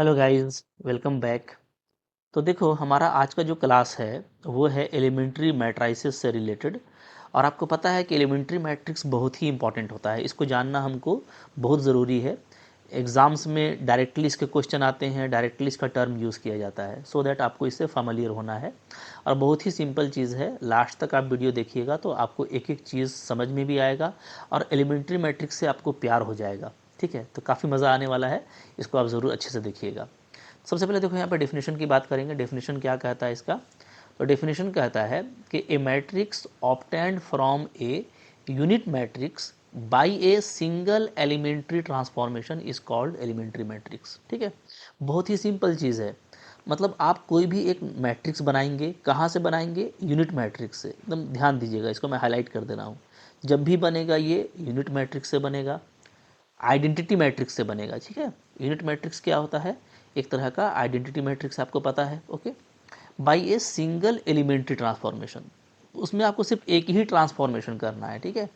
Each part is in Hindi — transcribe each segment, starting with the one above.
Hello guys, welcome back. तो देखो, हमारा आज का जो क्लास है वो है एलिमेंट्री मैट्रिसेस से रिलेटेड। और आपको पता है कि एलिमेंट्री मैट्रिक्स बहुत ही इंपॉर्टेंट होता है, इसको जानना हमको बहुत ज़रूरी है। एग्ज़ाम्स में डायरेक्टली इसके क्वेश्चन आते हैं, डायरेक्टली इसका टर्म यूज़ किया जाता है, सो दैट आपको इससे फेमिलियर होना है। और बहुत ही सिंपल चीज़ है, लास्ट तक आप वीडियो देखिएगा तो आपको एक एक चीज़ समझ में भी आएगा और एलिमेंट्री मैट्रिक्स से आपको प्यार हो जाएगा। ठीक है, तो काफ़ी मज़ा आने वाला है, इसको आप ज़रूर अच्छे से देखिएगा। सबसे पहले देखो, यहाँ पर डेफिनेशन की बात करेंगे। डेफिनेशन क्या कहता है इसका? तो डेफिनेशन कहता है कि a matrix obtained from a unit matrix by a single elementary transformation is called elementary matrix. ठीक है, बहुत ही सिंपल चीज़ है। मतलब आप कोई भी एक मैट्रिक्स बनाएंगे, कहाँ से बनाएंगे? यूनिट मैट्रिक्स से। एकदम ध्यान दीजिएगा, इसको मैं हाईलाइट कर दे रहा हूँ। जब भी बनेगा ये यूनिट मैट्रिक्स से बनेगा, आइडेंटिटी मैट्रिक्स से बनेगा। ठीक है, यूनिट मैट्रिक्स क्या होता है? एक तरह का आइडेंटिटी मैट्रिक्स, आपको पता है। Okay, by a single elementary transformation, उसमें आपको सिर्फ एक ही ट्रांसफॉर्मेशन करना है। ठीक है,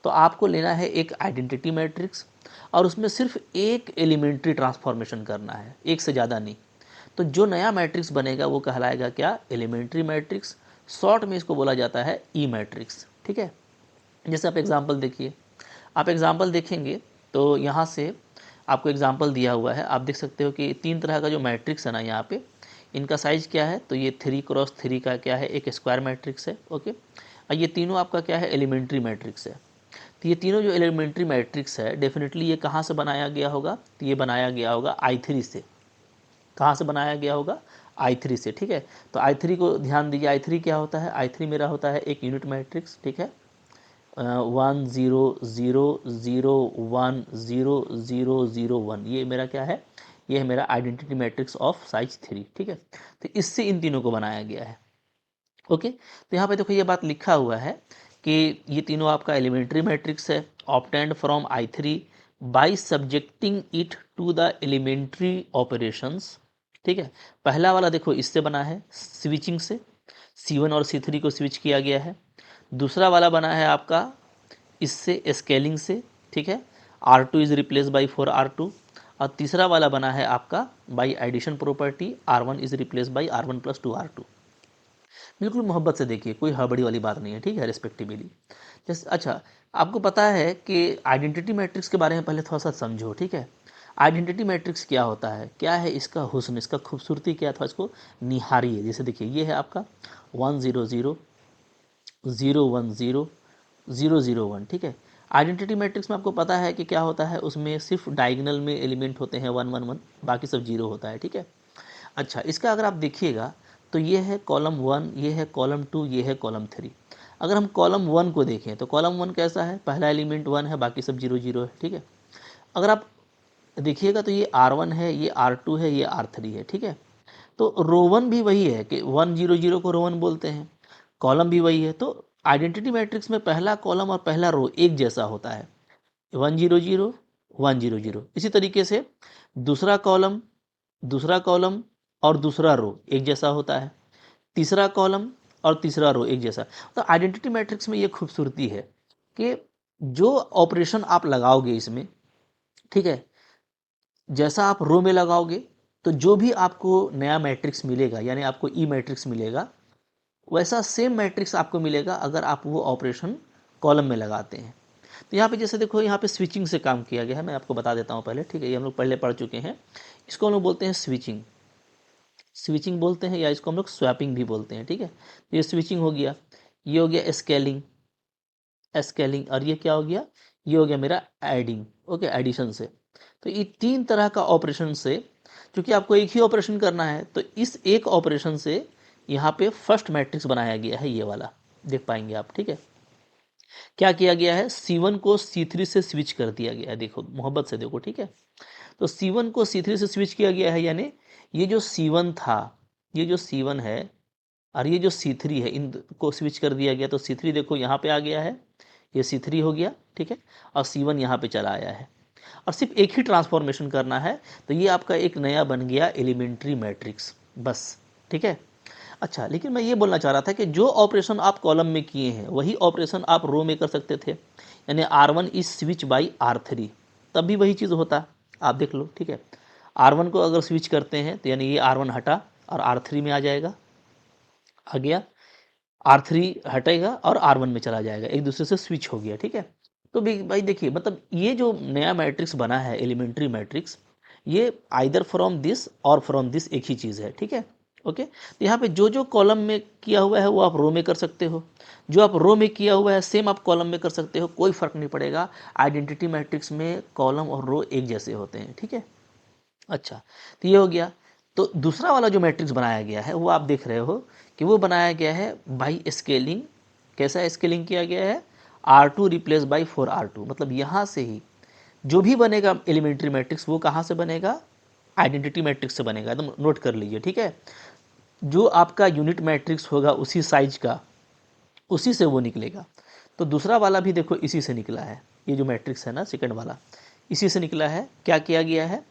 तो आपको लेना है एक आइडेंटिटी मैट्रिक्स और उसमें सिर्फ एक एलिमेंट्री ट्रांसफॉर्मेशन करना है, एक से ज़्यादा नहीं। तो जो नया मैट्रिक्स बनेगा वो कहलाएगा क्या? Elementary matrix. शॉर्ट में इसको बोला जाता है ई मैट्रिक्स। ठीक है, जैसे आप एग्जाम्पल देखिए, आप एग्जाम्पल देखेंगे तो यहाँ से आपको एग्जाम्पल दिया हुआ है। आप देख सकते हो कि तीन तरह का जो मैट्रिक्स है ना, यहाँ पे इनका साइज क्या है? तो ये 3x3 का क्या है? एक स्क्वायर मैट्रिक्स है। ओके, और ये तीनों आपका क्या है? एलिमेंट्री मैट्रिक्स है। तो ये तीनों जो एलिमेंट्री मैट्रिक्स है, डेफिनेटली ये कहाँ से बनाया गया होगा? तो ये बनाया गया होगा I3 से। कहाँ से बनाया गया होगा? I3 से। ठीक है, तो I3 को ध्यान दीजिए। I3 क्या होता है? I3 मेरा होता है एक यूनिट मैट्रिक्स। ठीक है, 1 0 0 0 1 0 0 0 1, ये मेरा क्या है? ये है मेरा आइडेंटिटी मैट्रिक्स ऑफ साइज 3। ठीक है, तो इससे इन तीनों को बनाया गया है। ओके, तो यहाँ पे देखो ये बात लिखा हुआ है कि ये तीनों आपका एलिमेंट्री मैट्रिक्स है, obtained from I3 by subjecting it to the elementary operations. ठीक है, पहला वाला देखो इससे बना है, स्विचिंग से। C1 और C3 को स्विच किया गया है। दूसरा वाला बना है आपका इससे, स्केलिंग से। ठीक है, R2 is replace by 4R2। और तीसरा वाला बना है आपका by addition property, R1 is replace by R1 plus 2R2। बिल्कुल मोहब्बत से देखिए, कोई हड़बड़ी वाली बात नहीं है। ठीक है, रिस्पेक्टिवली। जैसे अच्छा, आपको पता है कि आइडेंटिटी मैट्रिक्स के बारे में पहले थोड़ा सा समझो। ठीक है, आइडेंटिटी मैट्रिक्स क्या होता है, क्या है इसका हुस्न, इसका खूबसूरती क्या था, इसको निहारिए। जैसे देखिए, ये है आपका 1 0 0 0 1 0 0 0 1। ठीक है, आइडेंटिटी मैट्रिक्स में आपको पता है कि क्या होता है, उसमें सिर्फ डायगोनल में एलिमेंट होते हैं 1 1 1, बाकी सब जीरो होता है। ठीक है, अच्छा, इसका अगर आप देखिएगा तो ये है कॉलम 1, ये है कॉलम 2, ये है कॉलम 3। अगर हम कॉलम 1 को देखें तो कॉलम 1 कैसा है? पहला एलिमेंट 1 है, बाकी सब 0 0 है। ठीक है, अगर आप देखिएगा तो ये R1 है, ये R2 है, ये R3 है। ठीक है, तो रो 1 भी वही है कि 1 0 0 को रो 1 बोलते हैं, कॉलम भी वही है। तो आइडेंटिटी मैट्रिक्स में पहला कॉलम और पहला रो एक जैसा होता है, 1 0 0 1 0 0। इसी तरीके से दूसरा कॉलम, दूसरा कॉलम और दूसरा रो एक जैसा होता है, तीसरा कॉलम और तीसरा रो एक जैसा। तो आइडेंटिटी मैट्रिक्स में ये खूबसूरती है कि जो ऑपरेशन आप लगाओगे इसमें, ठीक है, जैसा आप रो में लगाओगे तो जो भी आपको नया मैट्रिक्स मिलेगा, यानी आपको ई मैट्रिक्स मिलेगा, वैसा सेम मैट्रिक्स आपको मिलेगा अगर आप वो ऑपरेशन कॉलम में लगाते हैं। तो यहाँ पे जैसे देखो, यहाँ पे स्विचिंग से काम किया गया है, मैं आपको बता देता हूँ पहले। ठीक है, ये हम लोग पहले पढ़ चुके हैं। इसको हम लोग बोलते हैं स्विचिंग, स्विचिंग बोलते हैं, या इसको हम लोग स्वैपिंग भी बोलते हैं। ठीक है, तो ये स्विचिंग हो गया, ये हो गया स्केलिंग, स्केलिंग, और ये क्या हो गया? ये हो गया मेरा एडिंग। ओके, एडिशन से। तो ये तीन तरह का ऑपरेशन से, क्योंकि आपको एक ही ऑपरेशन करना है, तो इस एक ऑपरेशन से यहाँ पे फर्स्ट मैट्रिक्स बनाया गया है, ये वाला देख पाएंगे आप। ठीक है, क्या किया गया है? C1 को C3 से स्विच कर दिया गया है। देखो, मोहब्बत से देखो। ठीक है, तो C1 को C3 से स्विच किया गया है, यानी ये जो C1 था, ये जो C1 है और ये जो C3 है, इनको स्विच कर दिया गया। तो C3 देखो यहाँ पे आ गया है, ये C3 हो गया। ठीक है, और C1 यहाँ पे चला आया है, और सिर्फ एक ही ट्रांसफॉर्मेशन करना है, तो ये आपका एक नया बन गया एलिमेंट्री मैट्रिक्स, बस। ठीक है, अच्छा, लेकिन मैं ये बोलना चाह रहा था कि जो ऑपरेशन आप कॉलम में किए हैं वही ऑपरेशन आप रो में कर सकते थे, यानी R1 is switch by R3, तब भी वही चीज़ होता। आप देख लो। ठीक है, R1 को अगर स्विच करते हैं तो यानी ये R1 हटा और R3 में आ जाएगा, आ गया, R3 हटेगा और R1 में चला जाएगा, एक दूसरे से स्विच हो गया, ठीक है। तो भाई देखिए, मतलब ये जो नया मैट्रिक्स बना है एलिमेंट्री मैट्रिक्स, ये आइदर फ्रॉम दिस और फ्रॉम दिस एक ही चीज़ है, ठीक है। ओके, तो यहाँ पे जो जो कॉलम में किया हुआ है वो आप रो में कर सकते हो, जो आप रो में किया हुआ है सेम आप कॉलम में कर सकते हो, कोई फर्क नहीं पड़ेगा। आइडेंटिटी मैट्रिक्स में कॉलम और रो एक जैसे होते हैं, ठीक है। अच्छा, तो ये हो गया। तो दूसरा वाला जो मैट्रिक्स बनाया गया है वो आप देख रहे हो कि वो बनाया गया है बाई स्केलिंग। कैसा स्केलिंग किया गया है? R2 रिप्लेस बाई 4R2, मतलब यहाँ से ही जो भी बनेगा एलिमेंट्री मैट्रिक्स वो कहाँ से बनेगा? आइडेंटिटी मैट्रिक्स से बनेगा, एकदम नोट कर लीजिए, ठीक है। जो आपका यूनिट मैट्रिक्स होगा उसी साइज का, उसी से वो निकलेगा। तो दूसरा वाला भी देखो इसी से निकला है, ये जो मैट्रिक्स है ना सेकंड वाला, इसी से निकला है। क्या किया गया है?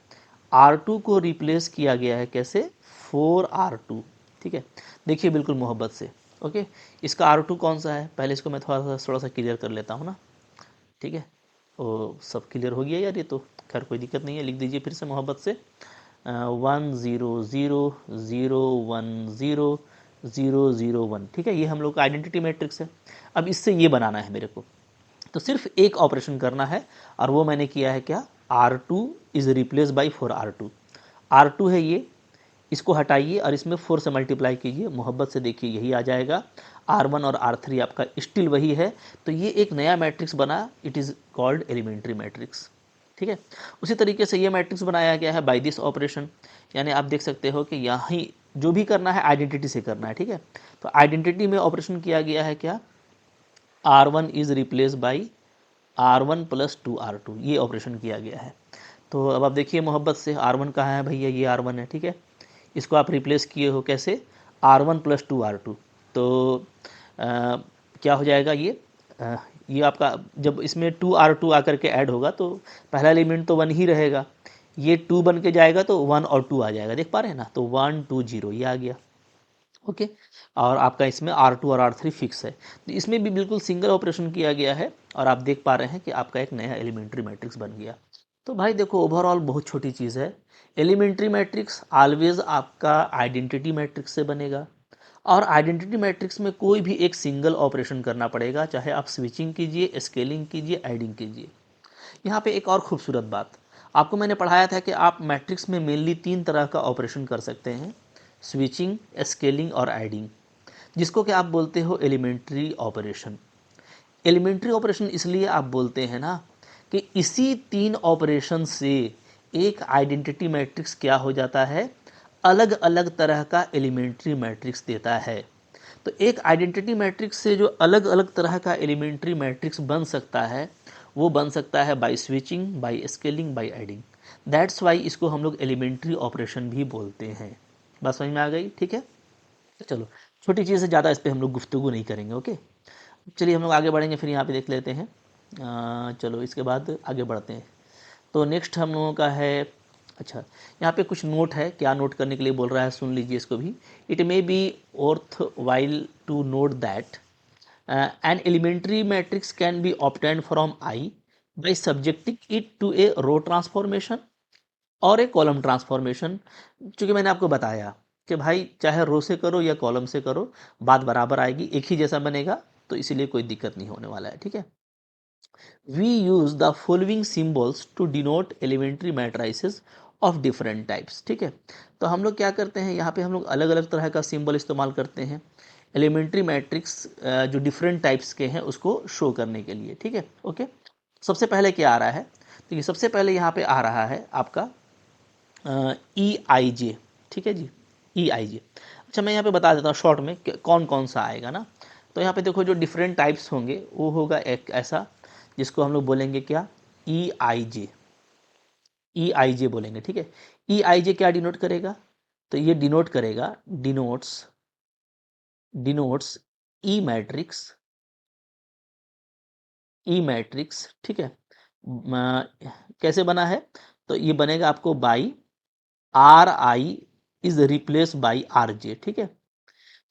R2 को रिप्लेस किया गया है, कैसे? 4R2, ठीक है। देखिए बिल्कुल मोहब्बत से। ओके, इसका R2 कौन सा है? पहले इसको मैं थोड़ा सा क्लियर कर लेता हूँ ना, ठीक है। वो सब क्लियर हो गया यार, ये तो खैर कोई दिक्कत नहीं है, लिख दीजिए फिर से मोहब्बत से। 1 0 0 0 0 0 0 1, ठीक है। ये हम लोग का आइडेंटिटी मैट्रिक्स है। अब इससे ये बनाना है मेरे को, तो सिर्फ एक ऑपरेशन करना है और वो मैंने किया है क्या? R2 is replace by 4R2। R2 है ये, इसको हटाइए और इसमें 4 से मल्टीप्लाई कीजिए, मोहब्बत से देखिए यही आ जाएगा। R1 और R3 आपका स्टिल वही है। तो ये एक नया मैट्रिक्स बना, it is called elementary matrix, ठीक है। उसी तरीके से ये मैट्रिक्स बनाया गया है बाय दिस ऑपरेशन, यानी आप देख सकते हो कि यहाँ जो भी करना है आइडेंटिटी से करना है, ठीक है। तो आइडेंटिटी में ऑपरेशन किया गया है क्या? R1 is replace by R1 plus 2R2, ये ऑपरेशन किया गया है। तो अब आप देखिए मोहब्बत से, R1 कहाँ है भैया? ये R1 है, ठीक है। इसको आप रिप्लेस किए हो कैसे? R1 plus 2R2। तो क्या हो जाएगा ये? ये आपका जब इसमें 2R2 आकर के ऐड होगा तो पहला एलिमेंट तो 1 ही रहेगा, ये 2 बन के जाएगा तो 1 और 2 आ जाएगा, देख पा रहे हैं ना। तो 1 2 0 ये आ गया, ओके। और आपका इसमें R2 और R3 फिक्स है, तो इसमें भी बिल्कुल सिंगल ऑपरेशन किया गया है और आप देख पा रहे हैं कि आपका एक नया एलिमेंट्री मैट्रिक्स बन गया। तो भाई देखो ओवरऑल बहुत छोटी चीज़ है। एलिमेंट्री मैट्रिक्स ऑलवेज आपका आइडेंटिटी मैट्रिक्स से बनेगा और आइडेंटिटी मैट्रिक्स में कोई भी एक सिंगल ऑपरेशन करना पड़ेगा, चाहे आप स्विचिंग कीजिए, स्केलिंग कीजिए, एडिंग कीजिए। यहाँ पे एक और खूबसूरत बात, आपको मैंने पढ़ाया था कि आप मैट्रिक्स में मेनली 3 तरह का ऑपरेशन कर सकते हैं, स्विचिंग, स्केलिंग और एडिंग, जिसको कि आप बोलते हो एलिमेंट्री ऑपरेशन। एलिमेंट्री ऑपरेशन इसलिए आप बोलते हैं ना कि इसी 3 ऑपरेशन से एक आइडेंटिटी मैट्रिक्स क्या हो जाता है? अलग अलग तरह का एलिमेंट्री मैट्रिक्स देता है। तो एक आइडेंटिटी मैट्रिक्स से जो अलग अलग तरह का एलिमेंट्री मैट्रिक्स बन सकता है वो बन सकता है by switching, by scaling, by adding. That's why इसको हम लोग एलिमेंट्री ऑपरेशन भी बोलते हैं। बात समझ में आ गई? ठीक है, तो चलो छोटी चीज़ है, ज़्यादा इस पर हम लोग गुफ्तगू नहीं करेंगे, ओके। चलिए हम लोग आगे बढ़ेंगे, फिर यहाँ पे देख लेते हैं। चलो इसके बाद आगे बढ़ते हैं। तो नेक्स्ट हम लोगों का है, अच्छा यहाँ पे कुछ नोट है, क्या नोट करने के लिए बोल रहा है सुन लीजिए इसको भी। It may be worth while to note that an elementary matrix can be obtained from I by subjecting it to a row transformation और ए कॉलम ट्रांसफॉर्मेशन। चूँकि मैंने आपको बताया कि भाई चाहे रो से करो या कॉलम से करो बात बराबर आएगी, एक ही जैसा बनेगा, तो इसीलिए कोई दिक्कत नहीं होने वाला है, ठीक है। We use the following symbols to denote elementary matrices of different types, ठीक है। तो हम लोग क्या करते हैं, यहाँ पे हम लोग अलग अलग तरह का सिंबल इस्तेमाल करते हैं एलिमेंट्री मैट्रिक्स जो डिफरेंट टाइप्स के हैं उसको शो करने के लिए, ठीक है, ओके। सबसे पहले क्या आ रहा है? तो ये सबसे पहले यहाँ पे आ रहा है आपका EIJ, ठीक है जी, EIJ। अच्छा मैं यहाँ पे बता देता हूँ शॉर्ट में कौन कौन सा आएगा ना। तो यहाँ पे देखो जो डिफरेंट टाइप्स होंगे वो होगा एक ऐसा जिसको हम लोग बोलेंगे क्या? EIJ, EIJ बोलेंगे, ठीक है। EIJ क्या डिनोट करेगा? तो ये डिनोट करेगा, डिनोट्स ई मैट्रिक्स, ठीक है। कैसे बना है? तो ये बनेगा आपको by RI is replace by RJ, ठीक है।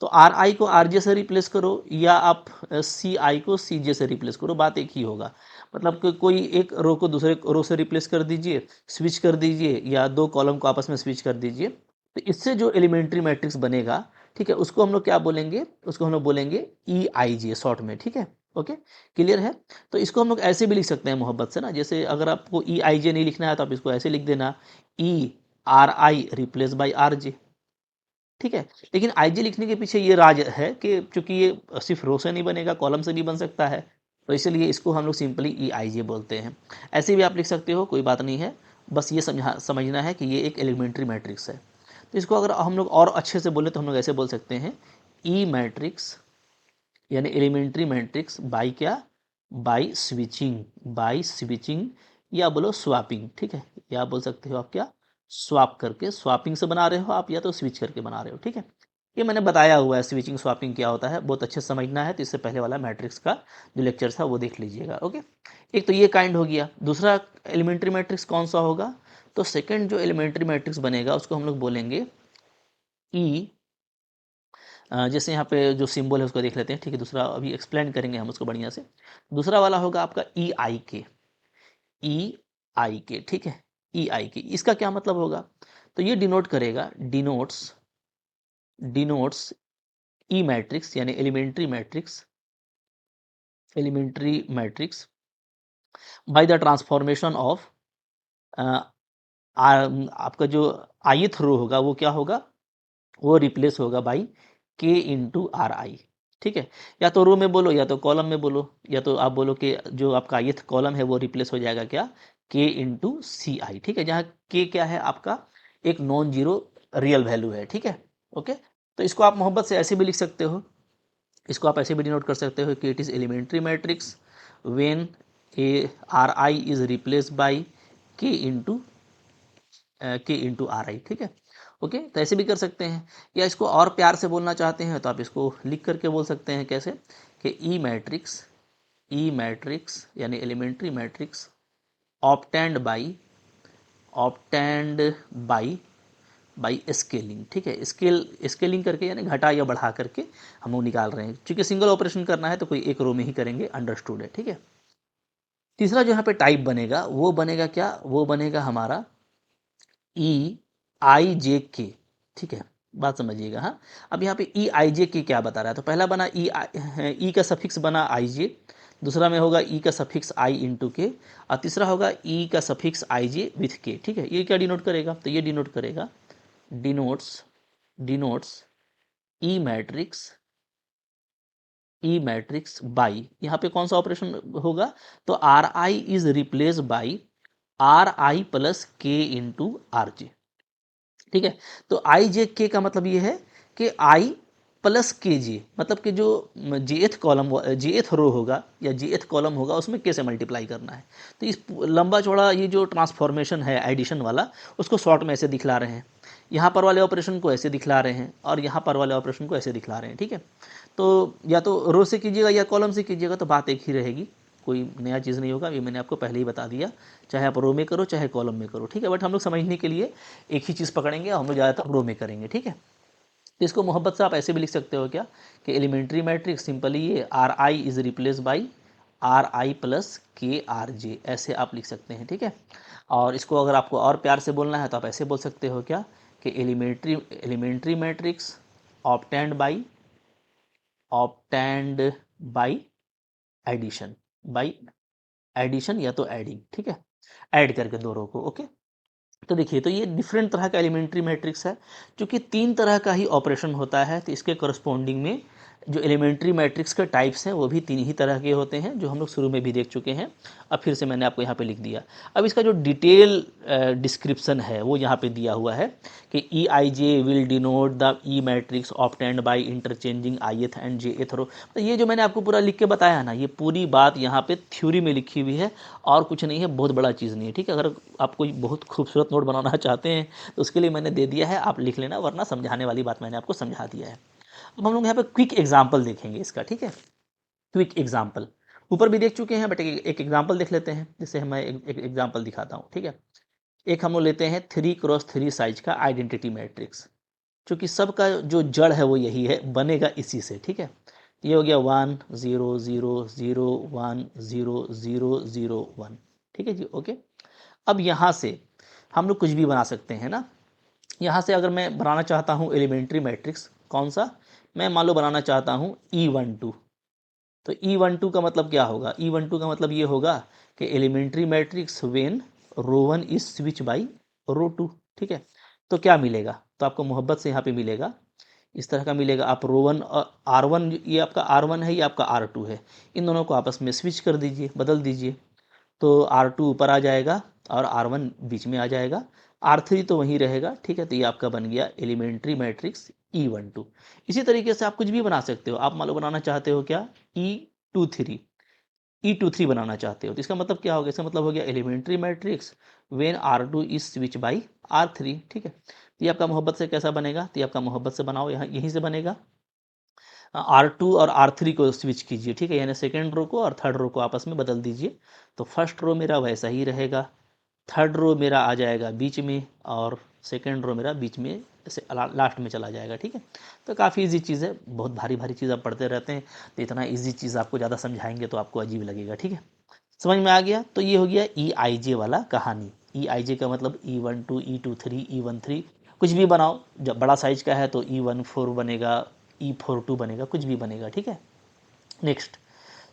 तो RI को RJ से रिप्लेस करो या आप CI को CJ से रिप्लेस करो, बात एक ही होगा। मतलब कि कोई एक रो को दूसरे रो से रिप्लेस कर दीजिए, स्विच कर दीजिए, या दो कॉलम को आपस में स्विच कर दीजिए, तो इससे जो एलिमेंट्री मैट्रिक्स बनेगा, ठीक है, उसको हम लोग क्या बोलेंगे, उसको हम लोग बोलेंगे ई आई जे शॉर्ट में, ठीक है। ओके, क्लियर है। तो इसको हम लोग ऐसे भी लिख सकते हैं मोहब्बत से ना, जैसे अगर आपको ई आई जे नहीं लिखना है तो आप इसको ऐसे लिख देना, E R I replace by R J, ठीक है। लेकिन आई जे लिखने के पीछे ये राज है कि चूंकि ये सिर्फ रो से नहीं बनेगा, कॉलम से भी बन सकता है, तो इसलिए इसको हम लोग सिंपली ई आई जे बोलते हैं। ऐसे भी आप लिख सकते हो, कोई बात नहीं है, बस ये समझना है कि ये एक एलिमेंट्री मैट्रिक्स है। तो इसको अगर हम लोग और अच्छे से बोले तो हम लोग ऐसे बोल सकते हैं, ई मैट्रिक्स यानी एलिमेंट्री मैट्रिक्स बाई क्या, बाई स्विचिंग, या बोलो स्वापिंग, ठीक है। या बोल सकते हो आप क्या, स्वाप करके, स्वापिंग से बना रहे हो आप, या तो स्विच करके बना रहे हो, ठीक है। ये मैंने बताया हुआ है स्विचिंग स्वापिंग क्या होता है, बहुत अच्छे से समझना है तो इससे पहले वाला मैट्रिक्स का जो लेक्चर था वो देख लीजिएगा। ओके, एक तो ये काइंड हो गया। दूसरा एलिमेंट्री मैट्रिक्स कौन सा होगा, तो सेकंड जो एलिमेंट्री मैट्रिक्स बनेगा उसको हम लोग बोलेंगे ई, जैसे यहाँ पे जो सिंबल है उसको देख लेते हैं, ठीक है। दूसरा अभी एक्सप्लेन करेंगे हम उसको बढ़िया से। दूसरा वाला होगा आपका ई आई के, ई आई के, ठीक है। ई आई के, इसका क्या मतलब होगा, तो ये डिनोट करेगा, डिनोट्स ई मैट्रिक्स यानी elementary matrix by the transformation of, आपका जो ith रो होगा वो क्या होगा, वो रिप्लेस होगा by K into R I, ठीक है। या तो रो में बोलो या तो कॉलम में बोलो, या तो आप बोलो कि जो आपका ith कॉलम है वो रिप्लेस हो जाएगा क्या, के इंटू सी आई, ठीक है। जहाँ के क्या है आपका एक नॉन जीरो रियल वैल्यू है, ठीक है। ओके, तो इसको आप मोहब्बत से ऐसे भी लिख सकते हो, इसको आप ऐसे भी डिनोट कर सकते हो कि it is elementary matrix when a R I is replace by K into R I, ठीक है। ओके, तो ऐसे भी कर सकते हैं, या इसको और प्यार से बोलना चाहते हैं तो आप इसको लिख करके बोल सकते हैं, कैसे कि ई मैट्रिक्स यानी elementary matrix obtained by scaling, ठीक है। स्केलिंग करके यानी घटा या बढ़ा करके हम लोग निकाल रहे हैं, क्योंकि सिंगल ऑपरेशन करना है तो कोई एक रो में ही करेंगे, अंडरस्टूड है, ठीक है। तीसरा जो यहाँ पे टाइप बनेगा वो बनेगा क्या, वो बनेगा हमारा ई आई जे के, ठीक है। बात समझिएगा, हाँ। अब यहाँ पे ई आई जे के क्या बता रहा है, तो पहला बना ई का सफिक्स बना आई जे, दूसरा में होगा ई का सफिक्स आई इंटू के, और तीसरा होगा ई का सफिक्स आई जे विथ के, ठीक है। ये क्या डिनोट करेगा, तो ये डिनोट करेगा, denotes denotes E matrix by, यहाँ पे कौन सा ऑपरेशन होगा, तो are I is replace by are I plus के इंटू आर जे, ठीक है। तो आई जे के का मतलब ये है कि आई प्लस के जे, मतलब कि जो जेथ कॉलम जेथ रो होगा या जेथ कॉलम होगा उसमें के से मल्टीप्लाई करना है। तो इस लंबा चौड़ा ये जो ट्रांसफॉर्मेशन है एडिशन वाला, उसको शॉर्ट में ऐसे दिखला रहे हैं, यहाँ पर वाले ऑपरेशन को ऐसे दिखला रहे हैं, और यहाँ पर वाले ऑपरेशन को ऐसे दिखला रहे हैं, ठीक है। तो या तो रो से कीजिएगा या कॉलम से कीजिएगा तो बात एक ही रहेगी, कोई नया चीज़ नहीं होगा, ये मैंने आपको पहले ही बता दिया, चाहे आप रो में करो चाहे कॉलम में करो, ठीक है। बट हम लोग समझने के लिए एक ही चीज़ पकड़ेंगे, हम लोग ज़्यादातर रो में करेंगे, ठीक है। तो इसको मोहब्बत से आप ऐसे भी लिख सकते हो क्या, कि एलिमेंट्री मैट्रिक्स सिंपली ये are I is replace by are I plus के आर जे, ऐसे आप लिख सकते हैं, ठीक है। और इसको अगर आपको और प्यार से बोलना है तो आप ऐसे बोल सकते हो क्या, कि elementary matrix obtained by addition, या तो एडिंग, ठीक है, ऐड करके दो रो को। ओके, तो देखिए, तो ये डिफरेंट तरह का एलिमेंट्री मैट्रिक्स है, क्योंकि तीन तरह का ही ऑपरेशन होता है, तो इसके करस्पॉन्डिंग में जो एलिमेंट्री मैट्रिक्स के टाइप्स हैं वो भी तीन ही तरह के होते हैं, जो हम लोग शुरू में भी देख चुके हैं। अब फिर से मैंने आपको यहाँ पे लिख दिया। अब इसका जो डिटेल डिस्क्रिप्शन है वो यहाँ पे दिया हुआ है, कि E I J will denote the E matrix obtained by interchanging I th and जे एथ रो। तो ये जो मैंने आपको पूरा लिख के बताया ना, ये पूरी बात यहाँ पे थ्योरी में लिखी हुई है, और कुछ नहीं है, बहुत बड़ा चीज़ नहीं है, ठीक है। अगर आप कोई बहुत खूबसूरत नोट बनाना चाहते हैं तो उसके लिए मैंने दे दिया है, आप लिख लेना, वरना समझाने वाली बात मैंने आपको समझा दिया है। अब हम लोग यहाँ पे क्विक एग्जाम्पल देखेंगे इसका, ठीक है। क्विक एग्जाम्पल ऊपर भी देख चुके हैं, बट एक एग्जाम्पल देख लेते हैं, जिससे मैं एक एग्जाम्पल दिखाता हूँ, ठीक है। एक हम लोग लेते हैं 3x3 साइज का आइडेंटिटी मैट्रिक्स, क्योंकि सबका जो जड़ है वो यही है, बनेगा इसी से, ठीक है। ये हो गया 1 0 0 0 1 0 0 0 1, ठीक है जी। ओके, अब यहाँ से हम लोग कुछ भी बना सकते हैं ना। यहाँ से अगर मैं बनाना चाहता हूँ एलिमेंट्री मैट्रिक्स, कौन सा, मैं मान लो बनाना चाहता हूँ E12, तो E12 का मतलब क्या होगा, E12 का मतलब ये होगा कि elementary matrix when row 1 is switch by row 2, ठीक है। तो क्या मिलेगा, तो आपको मोहब्बत से यहाँ पे मिलेगा, इस तरह का मिलेगा। आप रो 1 और R1, ये आपका R1 है, ये आपका R2 है, इन दोनों को आपस में स्विच कर दीजिए, बदल दीजिए, तो R2 ऊपर आ जाएगा और R1 बीच में आ जाएगा, R3 तो वहीं रहेगा, ठीक है। तो ये आपका बन गया एलिमेंट्री मैट्रिक्स E12। इसी तरीके से आप कुछ भी बना सकते हो। आप मान लो बनाना चाहते हो क्या, E23, E23 बनाना चाहते हो, तो इसका मतलब क्या होगा, इसका मतलब हो गया elementary matrix when R2 is switch by R3, ठीक है। तो ये आपका मोहब्बत से कैसा बनेगा, तो ये आपका मोहब्बत से बनाओ, यहाँ यहीं से बनेगा। R2 और R3 को स्विच कीजिए, ठीक है, यानी सेकेंड रो को और थर्ड रो को आपस में बदल दीजिए। तो फर्स्ट रो मेरा वैसा ही रहेगा, थर्ड रो मेरा आ जाएगा बीच में, और सेकेंड रो मेरा बीच में ऐसे लास्ट में चला जाएगा, ठीक है। तो काफ़ी इजी चीज़ है, बहुत भारी भारी चीज़ आप पढ़ते रहते हैं, तो इतना इजी चीज़ आपको ज़्यादा समझाएंगे तो आपको अजीब लगेगा, ठीक है। समझ में आ गया। तो ये हो गया EIJ वाला कहानी। EIJ का मतलब E12 E23 E13, कुछ भी बनाओ, जब बड़ा साइज का है तो E14 बनेगा, E42 बनेगा, कुछ भी बनेगा, ठीक है। नेक्स्ट,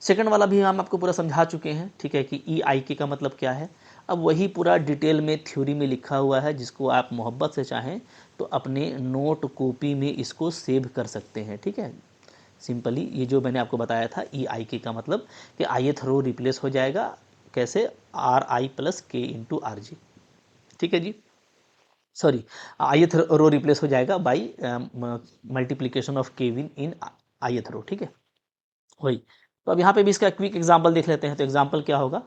सेकंड वाला भी हम आपको पूरा समझा चुके हैं, ठीक है, कि EIK का मतलब क्या है। अब वही पूरा डिटेल में थ्योरी में लिखा हुआ है, जिसको आप मोहब्बत से चाहें तो अपने नोट कॉपी में इसको सेव कर सकते हैं, ठीक है। सिंपली ये जो मैंने आपको बताया था EIK का मतलब कि ith रो रिप्लेस हो जाएगा, कैसे, RI plus K into RG, ठीक है जी। सॉरी, ith रो रिप्लेस हो जाएगा by multiplication of Kevin in ith रो, ठीक है, वही। तो अब यहाँ पे भी इसका क्विक एग्जांपल देख लेते हैं। तो एग्जांपल क्या होगा,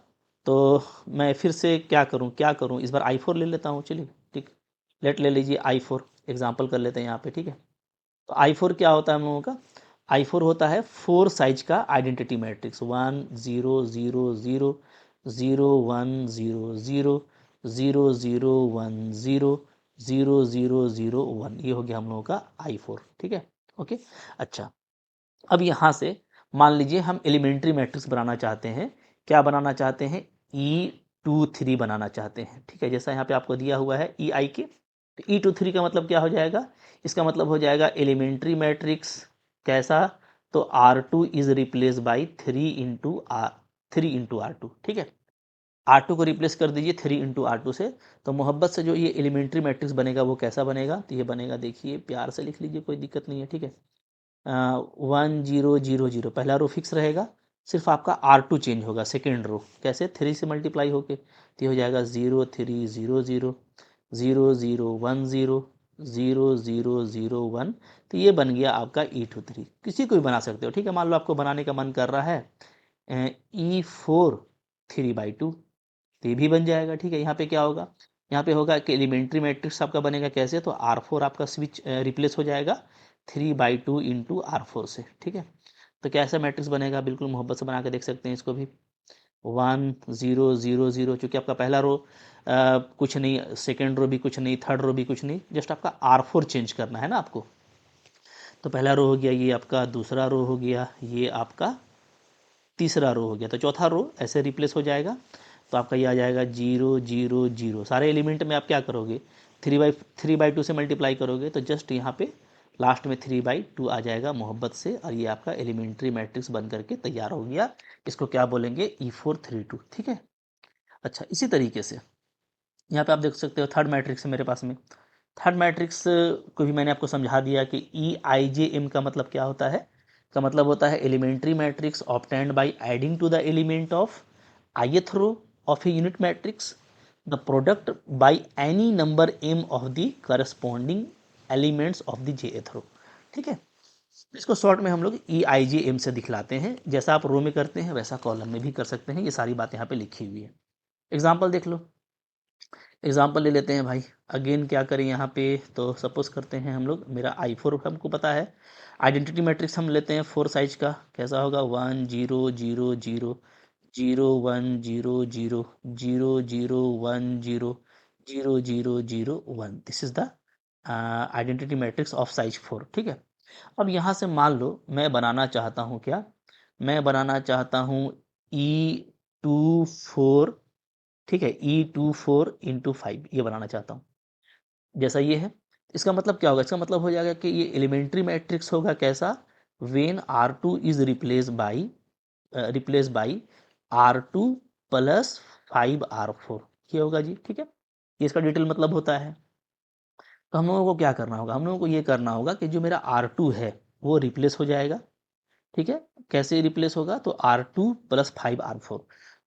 तो मैं फिर से क्या करूँ इस बार I4 ले लेता हूँ, चलिए, ठीक, लेट ले लीजिए I4 एग्जांपल कर लेते हैं यहाँ पे, ठीक है। तो I4 क्या होता है हम लोगों का, I4 होता है 4 साइज का आइडेंटिटी मैट्रिक्स, 1 0 0 0 0 1 0 0 0 0 1 0 0 0 0 1, ये हो गया हम लोगों का I4, ठीक है। ओके, अच्छा, अब यहाँ से मान लीजिए हम एलिमेंट्री मैट्रिक्स बनाना चाहते हैं, क्या बनाना चाहते हैं, E23 बनाना चाहते हैं, ठीक है। जैसा यहाँ पे आपको दिया हुआ है EIK, तो E23 का मतलब क्या हो जाएगा, इसका मतलब हो जाएगा एलिमेंट्री मैट्रिक्स, कैसा, तो R2 is replace by 3 into R2, ठीक है। R2 को रिप्लेस कर दीजिए 3 इंटू R2 से, तो मोहब्बत से जो ये एलिमेंट्री मैट्रिक्स बनेगा वो कैसा बनेगा, तो ये बनेगा, देखिए प्यार से लिख लीजिए, कोई दिक्कत नहीं है, ठीक है। 1000, पहला रो फिक्स रहेगा, सिर्फ आपका R2 चेंज होगा, सेकेंड रो कैसे, 3 से मल्टीप्लाई होके, तो ये हो जाएगा 0 3 0 0 0 0 1 0 0 0 0 1, तो ये बन गया आपका E23। किसी को भी बना सकते हो, ठीक है। मान लो आपको बनाने का मन कर रहा है E4 3/2, तो ये भी बन जाएगा, ठीक है। यहाँ पे क्या होगा, यहाँ पे होगा कि एलिमेंट्री मैट्रिक्स आपका बनेगा कैसे, तो R4 आपका स्विच रिप्लेस हो जाएगा 3/2 इंटू R4 से, ठीक है। तो कैसा मैट्रिक्स बनेगा, बिल्कुल मोहब्बत से बना के देख सकते हैं इसको भी, 1 0 0 0, चूँकि आपका पहला रो कुछ नहीं, सेकेंड रो भी कुछ नहीं, थर्ड रो भी कुछ नहीं, जस्ट आपका R4 चेंज करना है ना आपको। तो पहला रो हो गया ये आपका, दूसरा रो हो गया ये आपका, तीसरा रो हो गया, तो चौथा रो ऐसे रिप्लेस हो जाएगा। तो आपका ये आ जाएगा 0 0 0, सारे एलिमेंट में आप क्या करोगे, 3/2 से मल्टीप्लाई करोगे, तो जस्ट यहाँ पे लास्ट में 3/2 आ जाएगा मोहब्बत से, और ये आपका एलिमेंट्री मैट्रिक्स बन करके तैयार हो गया। इसको क्या बोलेंगे, E432, ठीक है। अच्छा, इसी तरीके से यहाँ पे आप देख सकते हो थर्ड मैट्रिक्स है मेरे पास में। थर्ड मैट्रिक्स को भी मैंने आपको समझा दिया कि EIJM का मतलब क्या होता है, का मतलब होता है elementary matrix obtained by adding to the element of ith row of a unit matrix the product by any number m of the corresponding elements of the jth row, ठीक है। इसको शॉर्ट में हम लोग EIJM से दिखलाते हैं, जैसा आप रो में करते हैं वैसा कॉलम में भी कर सकते हैं, ये सारी बात यहाँ पे लिखी हुई है। एग्जाम्पल देख लो, एग्जाम्पल ले लेते हैं भाई। अगेन क्या करें यहाँ पे, तो सपोज करते हैं हम लोग, मेरा I4 हमको पता है, आइडेंटिटी मैट्रिक्स हम लेते हैं 4 साइज का, कैसा होगा, 1 0 0 0 0 1 0 0 0 0 1 0 0 0 0 1, this is the identity matrix of size 4, ठीक है। अब यहाँ से मान लो मैं बनाना चाहता हूँ क्या, मैं बनाना चाहता हूँ E24, ठीक है, E24 इंटू 5 ये बनाना चाहता हूँ। जैसा ये है, इसका मतलब क्या होगा, इसका मतलब हो जाएगा कि ये एलिमेंट्री मैट्रिक्स होगा कैसा, when R2 is replace by R2 plus 5R4, ये होगा जी, ठीक है। ये इसका डिटेल मतलब होता है। तो हम लोगों को क्या करना होगा, हम लोगों को ये करना होगा कि जो मेरा R2 है वो रिप्लेस हो जाएगा, ठीक है। कैसे रिप्लेस होगा, तो R2 प्लस 5R4।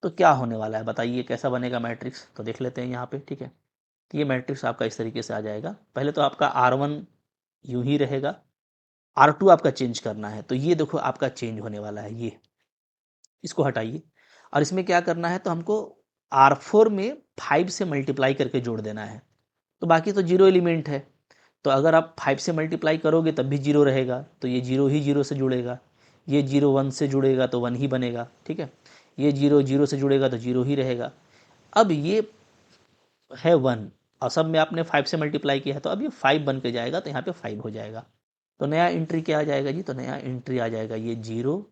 तो क्या होने वाला है बताइए, कैसा बनेगा मैट्रिक्स, तो देख लेते हैं यहाँ पे, ठीक है। तो ये मैट्रिक्स आपका इस तरीके से आ जाएगा। पहले तो आपका R1 यूं ही रहेगा, R2 आपका चेंज करना है, तो ये देखो आपका चेंज होने वाला है, ये इसको हटाइए। और इसमें क्या करना है, तो हमको R4 में 5 से मल्टीप्लाई करके जोड़ देना है। तो बाकी तो जीरो एलिमेंट है, तो अगर आप 5 से मल्टीप्लाई करोगे तब भी जीरो रहेगा, तो ये जीरो ही जीरो से जुड़ेगा। ये जीरो 1 से जुड़ेगा तो 1 ही बनेगा, ठीक है। ये जीरो जीरो से जुड़ेगा तो जीरो ही रहेगा। अब ये है 1 और सब में आपने 5 से मल्टीप्लाई किया है, तो अब ये 5 बन के जाएगा, तो यहाँ पे 5 हो जाएगा। तो नया एंट्री क्या आ जाएगा जी, तो नया एंट्री आ जाएगा ये जीरो,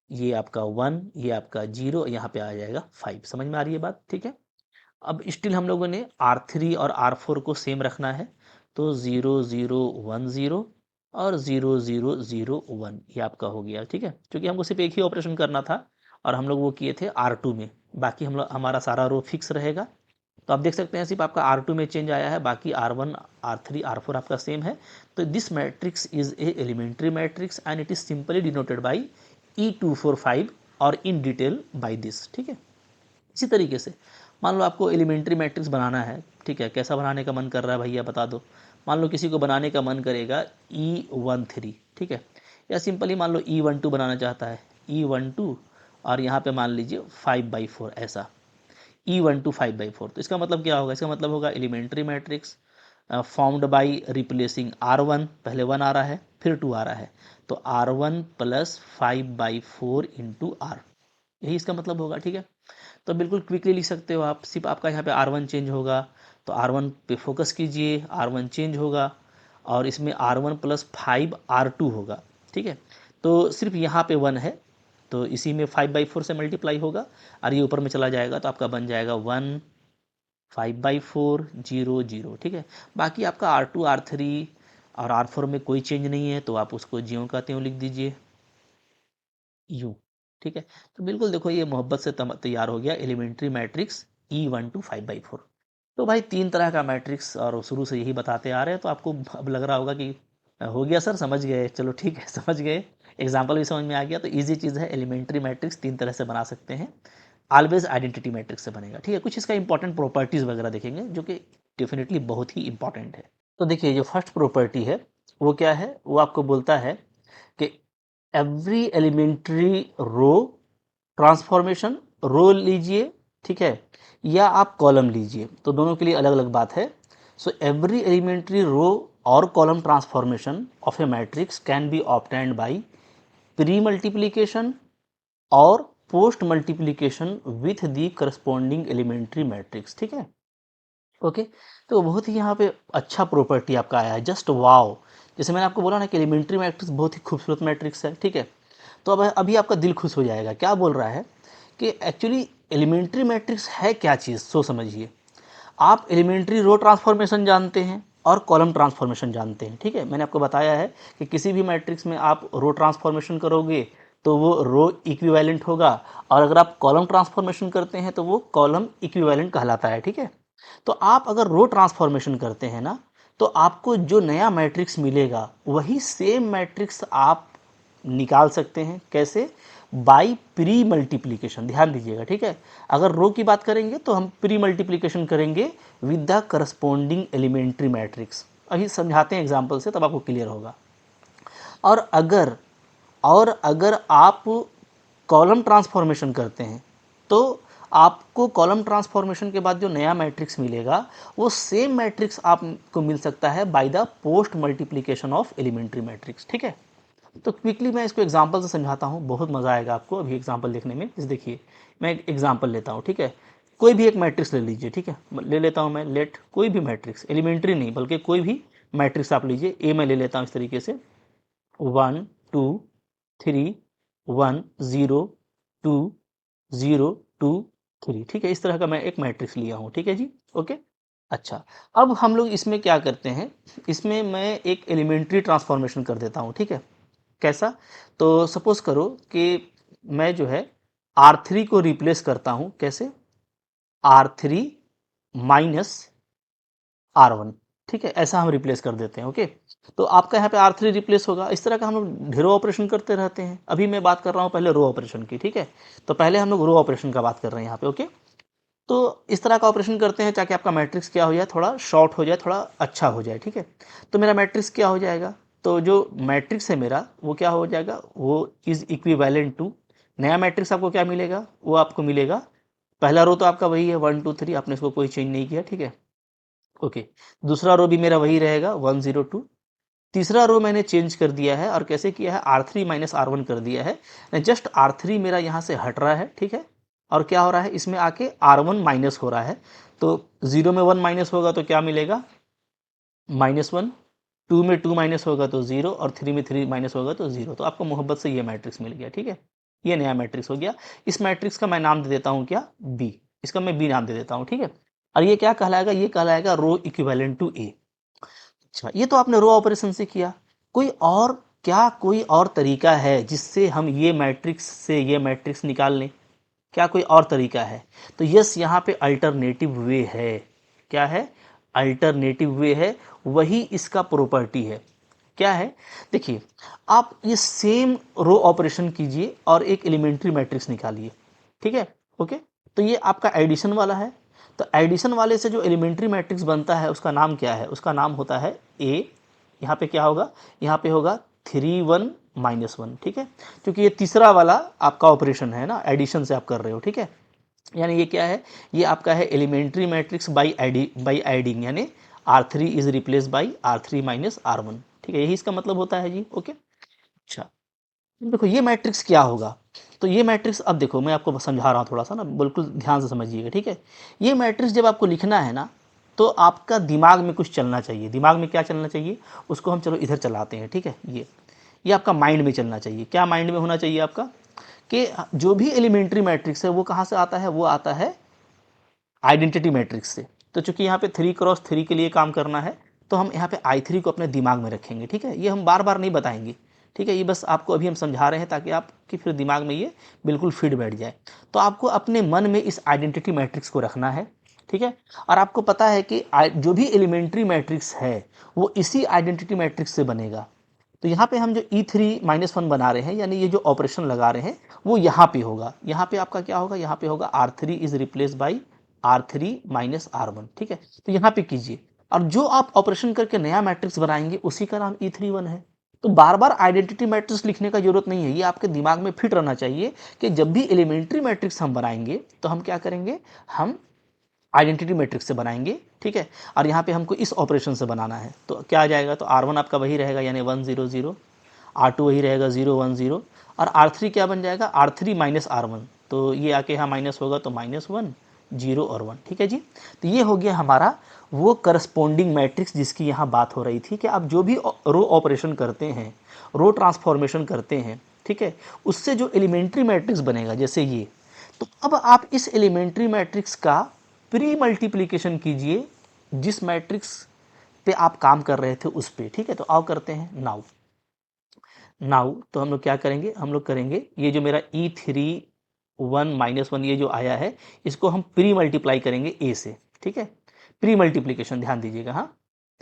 ये आपका 1, ये आपका जीरो, यहाँ पे आ जाएगा 5। समझ में आ रही है बात, ठीक है। अब स्टिल हम लोगों ने R3 और R4 को सेम रखना है, तो 0 0 1 0 और 0 0 0 1 ये आपका हो गया, ठीक है। क्योंकि हमको सिर्फ एक ही ऑपरेशन करना था और हम लोग वो किए थे R2 में, बाकी हम लोग हमारा सारा रो फिक्स रहेगा। तो आप देख सकते हैं सिर्फ आपका R2 में चेंज आया है, बाकी R1 R3 R4 आपका सेम है। तो this matrix is a elementary matrix and it is simply denoted by E245 और इन डिटेल बाई दिस, ठीक है। इसी तरीके से मान लो आपको एलिमेंट्री मैट्रिक्स बनाना है, ठीक है। कैसा बनाने का मन कर रहा है भैया बता दो। मान लो किसी को बनाने का मन करेगा E13, ठीक है, या सिंपली मान लो E12 बनाना चाहता है, E12 और यहाँ पे मान लीजिए 5/4 ऐसा, E12 5/4। तो इसका मतलब क्या होगा, इसका मतलब होगा elementary matrix formed by replacing R1, पहले 1 आ रहा है फिर 2 आ रहा है, तो R1 प्लस 5/4 इंटू R, यही इसका मतलब होगा, ठीक है। तो बिल्कुल क्विकली लिख सकते हो आप, सिर्फ आपका यहाँ पे R1 चेंज होगा, तो R1 पे फोकस कीजिए, R1 चेंज होगा और इसमें R1 प्लस 5R2 होगा, ठीक है। तो सिर्फ यहाँ पे 1 है, तो इसी में 5/4 से मल्टीप्लाई होगा और ये ऊपर में चला जाएगा, तो आपका बन जाएगा 1 5/4 0 0, ठीक है। बाकी आपका R2 R3 और R4 में कोई चेंज नहीं है, तो आप उसको ज्यों का त्यों लिख दीजिए, यू, ठीक है। तो बिल्कुल देखो ये मोहब्बत से तैयार हो गया एलिमेंट्री मैट्रिक्स E12 5/4। तो भाई 3 तरह का मैट्रिक्स और शुरू से यही बताते आ रहे हैं, तो आपको अब लग रहा होगा कि हो गया सर, समझ गए, चलो ठीक है समझ गए, एग्जाम्पल भी समझ में आ गया। तो ईजी चीज़ है, एलिमेंट्री मैट्रिक्स 3 तरह से बना सकते हैं, ऑलवेज आइडेंटिटी मैट्रिक्स से बनेगा, ठीक है। कुछ इसका इंपॉर्टेंट प्रॉपर्टीज़ वगैरह देखेंगे जो कि डेफिनेटली बहुत ही इंपॉर्टेंट है। तो देखिए जो फर्स्ट प्रॉपर्टी है वो क्या है, वो आपको बोलता है कि एवरी एलिमेंट्री रो ट्रांसफॉर्मेशन, रो लीजिए, ठीक है, या आप कॉलम लीजिए, तो दोनों के लिए अलग अलग बात है। सो एवरी एलिमेंट्री रो और column transformation of a matrix can be obtained by pre multiplication और post multiplication with the corresponding elementary matrix, ठीक है। ओके, तो बहुत ही यहाँ पे अच्छा प्रॉपर्टी आपका आया है, जस्ट वाओ। जैसे मैंने आपको बोला ना कि एलिमेंट्री मैट्रिक्स बहुत ही खूबसूरत मैट्रिक्स है, ठीक है। तो अब अभी आपका दिल खुश हो जाएगा, क्या बोल रहा है कि एक्चुअली एलिमेंट्री मैट्रिक्स है क्या चीज़, सो समझिए। आप एलिमेंट्री रो ट्रांसफॉर्मेशन जानते हैं और कॉलम ट्रांसफॉर्मेशन जानते हैं, ठीक है। मैंने आपको बताया है कि किसी भी मैट्रिक्स में आप रो ट्रांसफॉर्मेशन करोगे तो वो रो इक्विवेलेंट होगा, और अगर आप कॉलम ट्रांसफॉर्मेशन करते हैं तो वो कॉलम इक्विवेलेंट कहलाता है, ठीक है। तो आप अगर रो ट्रांसफॉर्मेशन करते हैं ना, तो आपको जो नया मैट्रिक्स मिलेगा वही सेम मैट्रिक्स आप निकाल सकते हैं, कैसे, बाई प्री मल्टीप्लिकेशन, ध्यान दीजिएगा, ठीक है। अगर रो की बात करेंगे तो हम प्री मल्टीप्लिकेशन करेंगे with the corresponding elementary matrix. अभी समझाते हैं एग्जाम्पल से, तब आपको क्लियर होगा। और अगर आप कॉलम ट्रांसफॉर्मेशन करते हैं तो आपको कॉलम ट्रांसफॉर्मेशन के बाद जो नया मैट्रिक्स मिलेगा वो सेम मैट्रिक्स आपको मिल सकता है by the post multiplication of elementary matrix, ठीक है। तो क्विकली मैं इसको एग्जांपल से समझाता हूँ, बहुत मज़ा आएगा आपको अभी एग्जांपल देखने में। इस देखिए मैं एक एग्जांपल लेता हूँ, ठीक है। कोई भी एक मैट्रिक्स ले लीजिए, ठीक है, ले लेता हूँ मैं, लेट कोई भी मैट्रिक्स, एलिमेंट्री नहीं बल्कि कोई भी मैट्रिक्स आप लीजिए, ए मैं ले लेता हूँ इस तरीके से 1 2 3 1 0 2 0 2 3, ठीक है। इस तरह का मैं एक मैट्रिक्स लिया हूँ, ठीक है जी, ओके। अच्छा, अब हम लोग इसमें क्या करते हैं, इसमें मैं एक एलिमेंट्री ट्रांसफॉर्मेशन कर देता हूँ, ठीक है। कैसा? तो सपोज करो कि मैं जो है R3 को रिप्लेस करता हूँ, कैसे? R3 माइनस R1, ठीक है, ऐसा हम रिप्लेस कर देते हैं, ओके। तो आपका यहाँ पे R3 रिप्लेस होगा। इस तरह का हम लोग ढेरों ऑपरेशन करते रहते हैं। अभी मैं बात कर रहा हूँ पहले रो ऑपरेशन की, ठीक है। तो पहले हम लोग रो ऑपरेशन का बात कर रहे हैं यहाँ पे, ओके। तो इस तरह का ऑपरेशन करते हैं ताकि आपका मैट्रिक्स क्या हो जाए, थोड़ा शॉर्ट हो जाए, थोड़ा अच्छा हो जाए, ठीक है। तो मेरा मैट्रिक्स क्या हो जाएगा, तो जो मैट्रिक्स है मेरा वो क्या हो जाएगा, वो इज इक्विवेलेंट टू, नया मैट्रिक्स आपको क्या मिलेगा, वो आपको मिलेगा, पहला रो तो आपका वही है 1 2 3, आपने इसको कोई चेंज नहीं किया, ठीक है, ओके। दूसरा रो भी मेरा वही रहेगा 1 0 2। तीसरा रो मैंने चेंज कर दिया है, और कैसे किया है, R3 माइनस R1 कर दिया है। जस्ट R3 मेरा यहाँ से हट रहा है, ठीक है। और क्या हो रहा है, इसमें आके R1 माइनस हो रहा है। तो 0 में 1 माइनस होगा तो क्या मिलेगा, -1। 2 में 2 माइनस होगा तो 0, और 3 में 3 माइनस होगा तो 0। तो आपको मोहब्बत से ये मैट्रिक्स मिल गया, ठीक है। ये नया मैट्रिक्स हो गया। इस मैट्रिक्स का मैं नाम दे देता हूँ क्या, बी। इसका मैं बी नाम दे देता हूँ, ठीक है। और ये क्या कहलाएगा, ये कहलाएगा रो इक्विवेलेंट टू ए। अच्छा, ये तो आपने रो ऑपरेशन से किया। कोई और, क्या कोई और तरीका है जिससे हम ये मैट्रिक्स से ये मैट्रिक्स निकाल लें? क्या कोई और तरीका है? तो यस, यहाँ पे अल्टरनेटिव वे है। क्या है? अल्टरनेटिव वे है, वही इसका प्रॉपर्टी है। क्या है? देखिए, आप ये सेम रो ऑपरेशन कीजिए और एक एलिमेंट्री मैट्रिक्स निकालिए, ठीक है, ओके। तो ये आपका एडिशन वाला है। तो एडिशन वाले से जो एलिमेंट्री मैट्रिक्स बनता है उसका नाम क्या है, उसका नाम होता है ए। यहाँ पे क्या होगा, यहाँ पे होगा 3 1 -1, ठीक है। क्योंकि ये तीसरा वाला आपका ऑपरेशन है ना, एडिशन से आप कर रहे हो, ठीक है। यानी ये क्या है, ये आपका है एलिमेंट्री मैट्रिक्स बाई एडिंग, यानी R3 is replace by R3 minus R1, ठीक है, यही इसका मतलब होता है जी, ओके। अच्छा, देखो ये मैट्रिक्स क्या होगा। तो ये मैट्रिक्स, अब देखो मैं आपको समझा रहा हूँ थोड़ा सा ना, बिल्कुल ध्यान से समझिएगा, ठीक है। ये मैट्रिक्स जब आपको लिखना है ना, तो आपका दिमाग में कुछ चलना चाहिए। दिमाग में क्या चलना चाहिए, उसको हम चलो इधर चलाते हैं, ठीक है। ये आपका माइंड में चलना चाहिए। क्या माइंड में होना चाहिए आपका, कि जो भी एलिमेंट्री मैट्रिक्स है वो कहाँ से आता है, वो आता है आइडेंटिटी मैट्रिक्स से। तो चूंकि यहाँ पे 3 × 3 के लिए काम करना है, तो हम यहाँ पे I3 को अपने दिमाग में रखेंगे, ठीक है। ये हम बार बार नहीं बताएंगे, ठीक है, ये बस आपको अभी हम समझा रहे हैं ताकि आपकी फिर दिमाग में ये बिल्कुल फिट बैठ जाए। तो आपको अपने मन में इस आइडेंटिटी मैट्रिक्स को रखना है, ठीक है। और आपको पता है कि जो भी एलिमेंट्री मैट्रिक्स है वो इसी आइडेंटिटी मैट्रिक्स से बनेगा। तो यहाँ पे हम जो E3 - 1 बना रहे हैं, यानी ये जो ऑपरेशन लगा रहे हैं, वो यहाँ पे होगा। यहाँ पे आपका क्या होगा, यहाँ पे होगा R3 is replace by R3 minus R1, ठीक है। तो यहाँ पे कीजिए, और जो आप ऑपरेशन करके नया मैट्रिक्स बनाएंगे उसी का नाम E3 है। तो बार बार आइडेंटिटी मैट्रिक्स लिखने का जरूरत नहीं है, ये आपके दिमाग में फिट रहना चाहिए कि जब भी एलिमेंट्री मैट्रिक्स हम बनाएंगे तो हम क्या करेंगे, हम आइडेंटिटी मैट्रिक्स से बनाएंगे, ठीक है। और यहाँ पे हमको इस ऑपरेशन से बनाना है, तो क्या आ जाएगा, तो R1 आपका वही रहेगा, यानी 1 0 0, R2 वही रहेगा 0 1 0, और R3 क्या बन जाएगा, R3 माइनस R1। तो ये आके यहाँ माइनस होगा तो -1 0 और 1, ठीक है जी। तो ये हो गया हमारा वो करस्पॉन्डिंग मैट्रिक्स जिसकी यहाँ बात हो रही थी, कि आप जो भी रो ऑपरेशन करते हैं, रो ट्रांसफॉर्मेशन करते हैं, ठीक है, उससे जो एलिमेंट्री मैट्रिक्स बनेगा जैसे ये, तो अब आप इस एलिमेंट्री मैट्रिक्स का प्री मल्टीप्लिकेशन कीजिए जिस मैट्रिक्स पे आप काम कर रहे थे उस पे, ठीक है। तो आओ करते हैं नाउ। तो हम लोग क्या करेंगे, हम लोग करेंगे ये जो मेरा E3 1 -1 ये जो आया है, इसको हम प्री मल्टीप्लाई करेंगे ए से, ठीक है। प्री मल्टीप्लिकेशन ध्यान दीजिएगा, हाँ।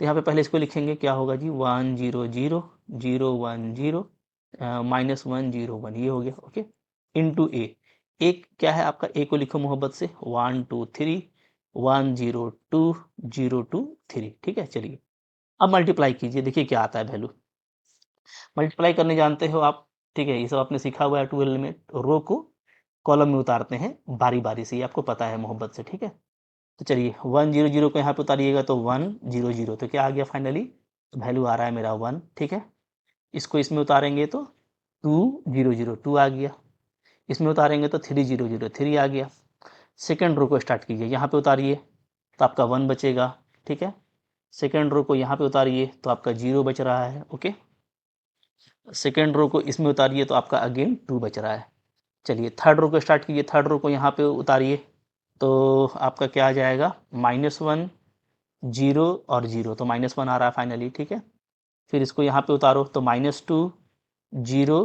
तो यहाँ पे पहले इसको लिखेंगे, क्या होगा जी, 1 0 0 0 1 0 -1 0 1, ये हो गया, ओके। इंटू ए, एक क्या है आपका, ए को लिखो मोहब्बत से, 1 2 3 1 0 2 0 2 3, ठीक है। चलिए अब मल्टीप्लाई कीजिए, देखिए क्या आता है वैल्यू। मल्टीप्लाई करने जानते हो आप, ठीक है, ये सब आपने सीखा हुआ है 12 में। रो को कॉलम में उतारते हैं बारी बारी से, ये आपको पता है मोहब्बत से, ठीक है। तो चलिए 1 0 0 को यहाँ पे उतारिएगा तो 1 0 0, तो क्या आ गया फाइनली, वैल्यू आ रहा है मेरा 1, ठीक है। इसको इसमें उतारेंगे तो 2 0 0 2 आ गया। इसमें उतारेंगे तो 3 0 0 3 आ गया। सेकेंड रो को स्टार्ट कीजिए, यहाँ पे उतारिए तो आपका 1 बचेगा, ठीक है। सेकेंड रो को यहाँ पे उतारिए तो आपका 0 बच रहा है, ओके। सेकेंड रो को इसमें उतारिए तो आपका अगेन 2 बच रहा है। चलिए थर्ड रो को स्टार्ट कीजिए, थर्ड रो को यहाँ पे उतारिए तो आपका क्या आ जाएगा, -1 0 और 0, तो -1 आ रहा है फाइनली, ठीक है। फिर इसको यहाँ पे उतारो तो -2 0,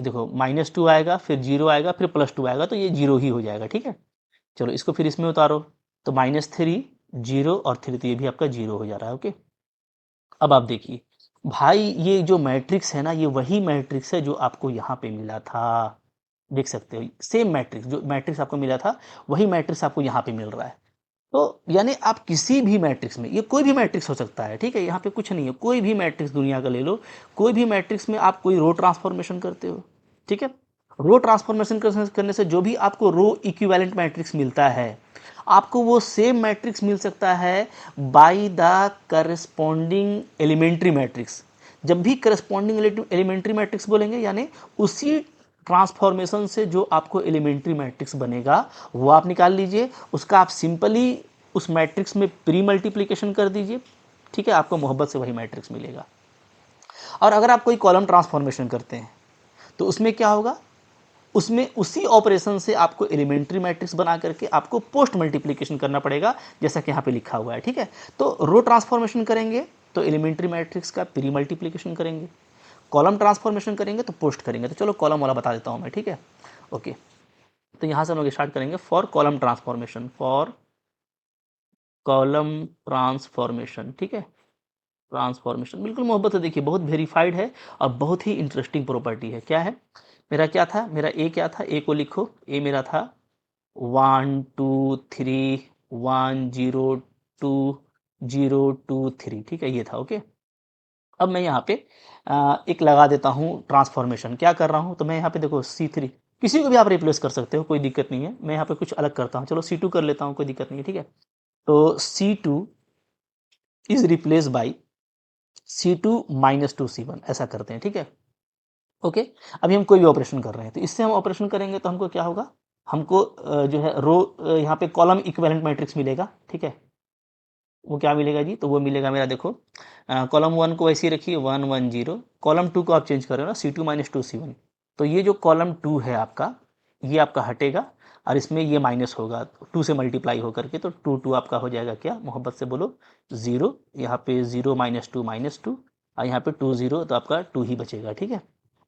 देखो -2 आएगा, फिर 0 आएगा, फिर +2 आएगा, तो ये 0 ही हो जाएगा, ठीक है। चलो इसको फिर इसमें उतारो तो -3 0 और 3, तो ये भी आपका 0 हो जा रहा है। ओके, अब आप देखिए भाई, ये जो मैट्रिक्स है ना, ये वही मैट्रिक्स है जो आपको यहाँ पे मिला था। देख सकते हो सेम मैट्रिक्स, जो मैट्रिक्स आपको मिला था वही मैट्रिक्स आपको यहाँ पे मिल रहा है। तो यानी आप किसी भी मैट्रिक्स में, ये कोई भी मैट्रिक्स हो सकता है, ठीक है, यहाँ पे कुछ नहीं है, कोई भी मैट्रिक्स दुनिया का ले लो, कोई भी मैट्रिक्स में आप कोई रो ट्रांसफॉर्मेशन करते हो, ठीक है। रो ट्रांसफॉर्मेशन करने से जो भी आपको रो इक्विवेलेंट मैट्रिक्स मिलता है, आपको वो सेम मैट्रिक्स मिल सकता है by the corresponding elementary matrix. जब भी करस्पॉन्डिंग एलिमेंट्री मैट्रिक्स बोलेंगे, यानी उसी ट्रांसफॉर्मेशन से जो आपको एलिमेंट्री मैट्रिक्स बनेगा वो आप निकाल लीजिए, उसका आप सिंपली उस मैट्रिक्स में प्री मल्टीप्लिकेशन कर दीजिए, ठीक है, आपको मोहब्बत से वही मैट्रिक्स मिलेगा। और अगर आप कोई कॉलम ट्रांसफॉर्मेशन करते हैं तो उसमें क्या होगा, उसमें उसी ऑपरेशन से आपको एलिमेंट्री मैट्रिक्स बना करके आपको पोस्ट मल्टीप्लिकेशन करना पड़ेगा, जैसा कि यहाँ पे लिखा हुआ है, ठीक है। तो रो ट्रांसफॉर्मेशन करेंगे तो एलिमेंट्री मैट्रिक्स का प्री मल्टीप्लिकेशन करेंगे, कॉलम ट्रांसफॉर्मेशन करेंगे तो पोस्ट करेंगे। तो चलो कॉलम वाला बता देता हूँ मैं, ठीक है। ओके, तो यहाँ से हम लोग स्टार्ट करेंगे for column transformation, for column transformation, ठीक है। ट्रांसफॉर्मेशन बिल्कुल मोहब्बत से देखिए, बहुत वेरीफाइड है और बहुत ही इंटरेस्टिंग प्रॉपर्टी है। क्या है मेरा, क्या था मेरा ए, क्या था, ए को लिखो, ए मेरा था 1 2 3 1 0 2 0 2 3, ठीक है, ये था। ओके, अब मैं यहाँ पे एक लगा देता हूँ ट्रांसफॉर्मेशन, क्या कर रहा हूँ, तो मैं यहाँ पे देखो C3, किसी को भी आप रिप्लेस कर सकते हो, कोई दिक्कत नहीं है। मैं यहाँ पे कुछ अलग करता हूँ, चलो C2 कर लेता हूँ, कोई दिक्कत नहीं है, ठीक है। तो C2 is replace by C2 -2 C1, ऐसा करते हैं, ठीक है। ओके, अभी हम कोई भी ऑपरेशन कर रहे हैं तो इससे हम ऑपरेशन करेंगे तो हमको क्या होगा, हमको जो है रो यहाँ पे कॉलम इक्विवेलेंट मैट्रिक्स मिलेगा, ठीक है। वो क्या मिलेगा जी, तो वो मिलेगा मेरा, देखो कॉलम 1 को वैसे ही रखिए 1 1 0, कॉलम 2 को आप चेंज कर रहे हो ना, C2 -2 C1, तो ये जो कॉलम 2 है आपका, ये आपका हटेगा और इसमें ये माइनस होगा 2 से मल्टीप्लाई होकर के, तो 2 2 आपका हो जाएगा क्या, मोहब्बत से बोलो 0, यहाँ पे 0 -2 और यहाँ पे 2 0, तो आपका 2 ही बचेगा, ठीक है।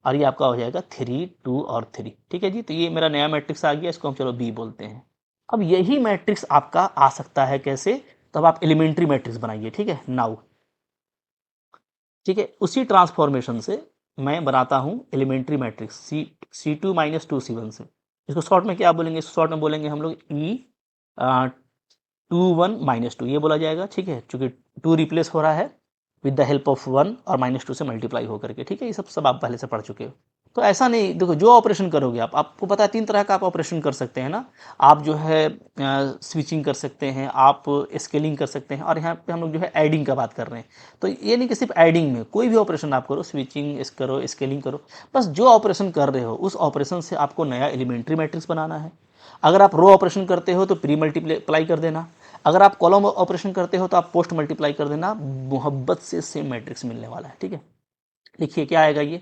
और ये आपका हो जाएगा 3 2 और 3, ठीक है जी। तो ये मेरा नया मैट्रिक्स आ गया, इसको हम चलो बी बोलते हैं। अब यही मैट्रिक्स आपका आ सकता है कैसे, तब आप एलिमेंट्री मैट्रिक्स बनाइए, ठीक है, नाउ, ठीक है। उसी ट्रांसफॉर्मेशन से मैं बनाता हूँ एलिमेंट्री मैट्रिक्स C2 -2 C1 से। इसको शॉर्ट में क्या बोलेंगे, इसको शॉर्ट में बोलेंगे हम लोग E 2 1 -2, ये बोला जाएगा, ठीक है, चूंकि 2 रिप्लेस हो रहा है विद द हेल्प ऑफ 1 और -2 से मल्टीप्लाई होकर के, ठीक है। ये सब आप पहले से पढ़ चुके हो। तो ऐसा नहीं, देखो जो ऑपरेशन करोगे आप, आपको पता है 3 तरह का आप ऑपरेशन कर सकते हैं ना। आप जो है स्विचिंग कर सकते हैं, आप स्केलिंग कर सकते हैं, और यहाँ पे हम लोग जो है एडिंग का बात कर रहे हैं। तो ये नहीं कि सिर्फ एडिंग में, कोई भी ऑपरेशन आप करो, स्विचिंग करो, स्केलिंग करो, बस जो ऑपरेशन कर रहे हो उस ऑपरेशन से आपको नया एलिमेंट्री मैट्रिक्स बनाना है। अगर आप रो ऑपरेशन करते हो तो प्री मल्टीप्लाई कर देना, अगर आप कॉलम ऑपरेशन करते हो तो आप पोस्ट मल्टीप्लाई कर देना, मोहब्बत से सेम मैट्रिक्स मिलने वाला है, ठीक है। लिखिए क्या आएगा ये,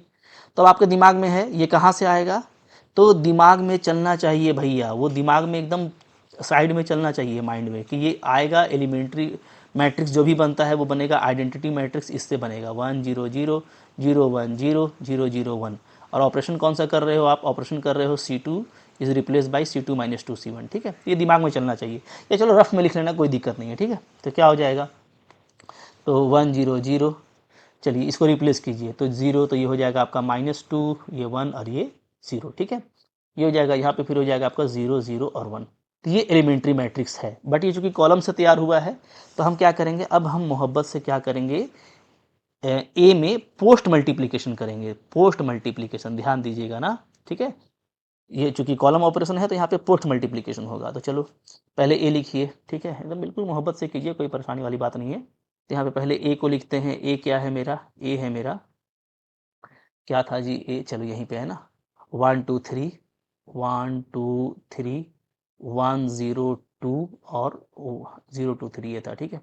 तो आपके दिमाग में है ये कहाँ से आएगा, तो दिमाग में चलना चाहिए भैया, वो दिमाग में एकदम साइड में चलना चाहिए, माइंड में, कि ये आएगा एलिमेंट्री मैट्रिक्स जो भी बनता है वो बनेगा आइडेंटिटी मैट्रिक्स, इससे बनेगा 1 0 0 0 1 0 0 0 1। और ऑपरेशन कौन सा कर रहे हो आप, ऑपरेशन कर रहे हो C2 is replace by C2 -2 C1, ठीक है। ये दिमाग में चलना चाहिए, या चलो रफ में लिख लेना, कोई दिक्कत नहीं है, ठीक है। तो क्या हो जाएगा, तो 1 0 0, चलिए इसको रिप्लेस कीजिए, तो 0, तो ये हो जाएगा आपका -2, ये 1 और ये 0, ठीक है। ये हो जाएगा, यहाँ पे फिर हो जाएगा आपका 0 0 और 1। तो ये एलिमेंट्री मैट्रिक्स है, बट ये चूंकि कॉलम से तैयार हुआ है तो हम क्या करेंगे, अब हम मोहब्बत से क्या करेंगे, ए में पोस्ट मल्टीप्लिकेशन करेंगे, पोस्ट मल्टीप्लिकेशन, ध्यान दीजिएगा ना, ठीक है। ये चूंकि कॉलम ऑपरेशन है तो यहाँ पे पोस्ट मल्टीप्लिकेशन होगा, तो चलो पहले ए लिखिए, ठीक है, एकदम बिल्कुल मोहब्बत से कीजिए, कोई परेशानी वाली बात नहीं है। तो यहाँ पे पहले ए को लिखते हैं, ए क्या है मेरा, ए है मेरा, क्या था जी, ए चलो यहीं पे है ना, 1 2 3 1 2 3 1 0 2 और 0 2 3, ये था, ठीक है।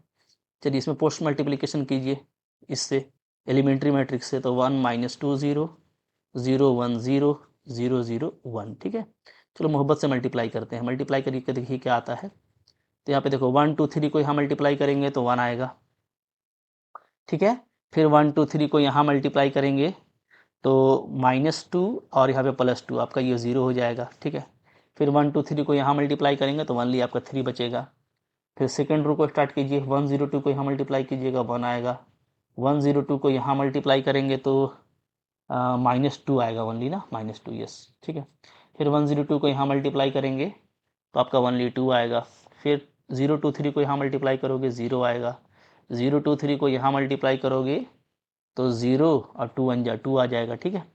चलिए इसमें पोस्ट मल्टीप्लिकेशन कीजिए इससे, एलिमेंट्री मैट्रिक्स से, तो 1 - 2 0 0 1 0 0 0 1, ठीक है। चलो मोहब्बत से मल्टीप्लाई करते हैं, मल्टीप्लाई करके देखिए क्या आता है। तो यहाँ पे देखो 1 2 3 को यहाँ मल्टीप्लाई करेंगे तो 1 आएगा, ठीक है। फिर 1 2 3 को यहाँ मल्टीप्लाई करेंगे तो -2 और यहाँ पे +2, आपका ये 0 हो जाएगा, ठीक है। फिर 1 2 3 को यहाँ मल्टीप्लाई करेंगे तो 1 आपका 3 बचेगा। फिर सेकेंड रो को स्टार्ट कीजिए, 1 0 2 को यहाँ मल्टीप्लाई कीजिएगा 1 आएगा। 1 0 2 को यहाँ मल्टीप्लाई करेंगे तो -2 आएगा, ओनली ना -2, यस, ठीक है। फिर 1 0 2 को यहाँ मल्टीप्लाई करेंगे तो आपका ओनली 2 आएगा। फिर 0 2 3 को यहाँ मल्टीप्लाई करोगे 0 आएगा। 0 2 3 को यहाँ मल्टीप्लाई करोगे तो 0 और 2 1 जा 2 आ जाएगा, ठीक है।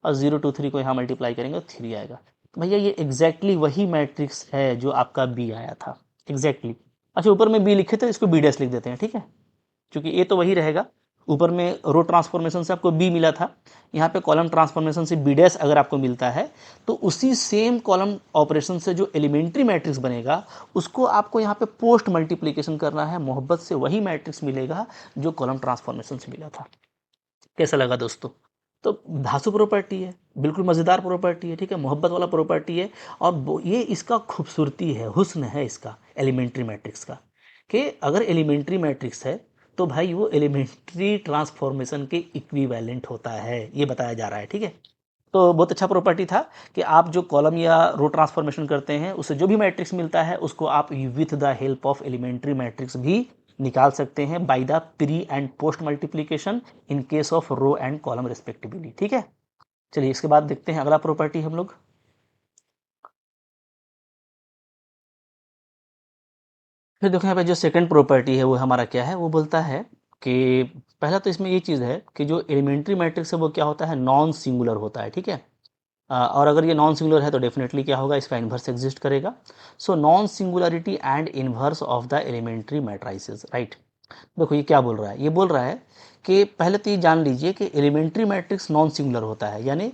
और 0 2 3 को यहाँ मल्टीप्लाई करेंगे तो 3 आएगा। तो भैया ये एग्जैक्टली वही मैट्रिक्स है जो आपका बी आया था, एग्जैक्टली। अच्छा, ऊपर में बी लिखे थे, इसको बी डैश लिख देते हैं, ठीक है, क्योंकि ए तो वही रहेगा। ऊपर में रो ट्रांसफॉर्मेशन से आपको बी मिला था, यहाँ पे कॉलम ट्रांसफॉर्मेशन से बी डैश अगर आपको मिलता है तो उसी सेम कॉलम ऑपरेशन से जो एलिमेंट्री मैट्रिक्स बनेगा उसको आपको यहाँ पे पोस्ट मल्टीप्लिकेशन करना है, मोहब्बत से वही मैट्रिक्स मिलेगा जो कॉलम ट्रांसफॉर्मेशन से मिला था। कैसा लगा दोस्तों? तो धांसू प्रॉपर्टी है, बिल्कुल मज़ेदार प्रॉपर्टी है, ठीक है, मोहब्बत वाला प्रॉपर्टी है। और ये इसका खूबसूरती है, हुस्न है इसका एलिमेंट्री मैट्रिक्स का, कि अगर एलिमेंट्री मैट्रिक्स है तो भाई वो एलिमेंट्री ट्रांसफॉर्मेशन के इक्विवेलेंट होता है, ये बताया जा रहा है, ठीक है। तो बहुत अच्छा प्रॉपर्टी था कि आप जो कॉलम या रो ट्रांसफॉर्मेशन करते हैं उससे जो भी मैट्रिक्स मिलता है उसको आप with the help of elementary matrix भी निकाल सकते हैं by the pre and post multiplication in case of row and column respectively, ठीक है। चलिए इसके बाद देखते हैं अगला प्रॉपर्टी हम लोग। फिर देखो यहाँ पे जो सेकंड प्रॉपर्टी है वो हमारा क्या है, वो बोलता है कि पहला तो इसमें ये चीज़ है कि जो एलिमेंट्री मैट्रिक्स है वो क्या होता है, नॉन सिंगुलर होता है, ठीक है। और अगर ये नॉन सिंगुलर है तो डेफिनेटली क्या होगा, इसका इन्वर्स एग्जिस्ट करेगा। So non singularity and inverse of the elementary matrices, right. देखो ये क्या बोल रहा है, ये बोल रहा है कि पहले तो ये जान लीजिए कि एलिमेंट्री मैट्रिक्स नॉन सिंगुलर होता है, यानी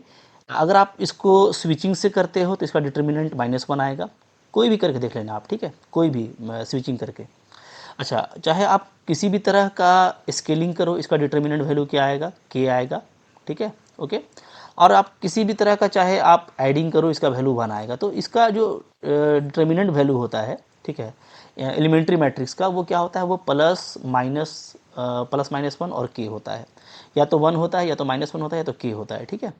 अगर आप इसको स्विचिंग से करते हो तो इसका डिटर्मिनेंट -1 आएगा। कोई भी करके देख लेना आप, ठीक है, कोई भी स्विचिंग करके। अच्छा, चाहे आप किसी भी तरह का स्केलिंग करो, इसका डिटर्मिनेंट वैल्यू क्या आएगा, के आएगा, ठीक है, ओके। और आप किसी भी तरह का चाहे आप एडिंग करो, इसका वैल्यू 1 आएगा। तो इसका जो डिटर्मिनेंट वैल्यू होता है, ठीक है, एलिमेंट्री मैट्रिक्स का, वो क्या होता है, वो +-1 और के होता है। या तो 1 होता है, या तो -1 होता है, या तो के होता है, ठीक है।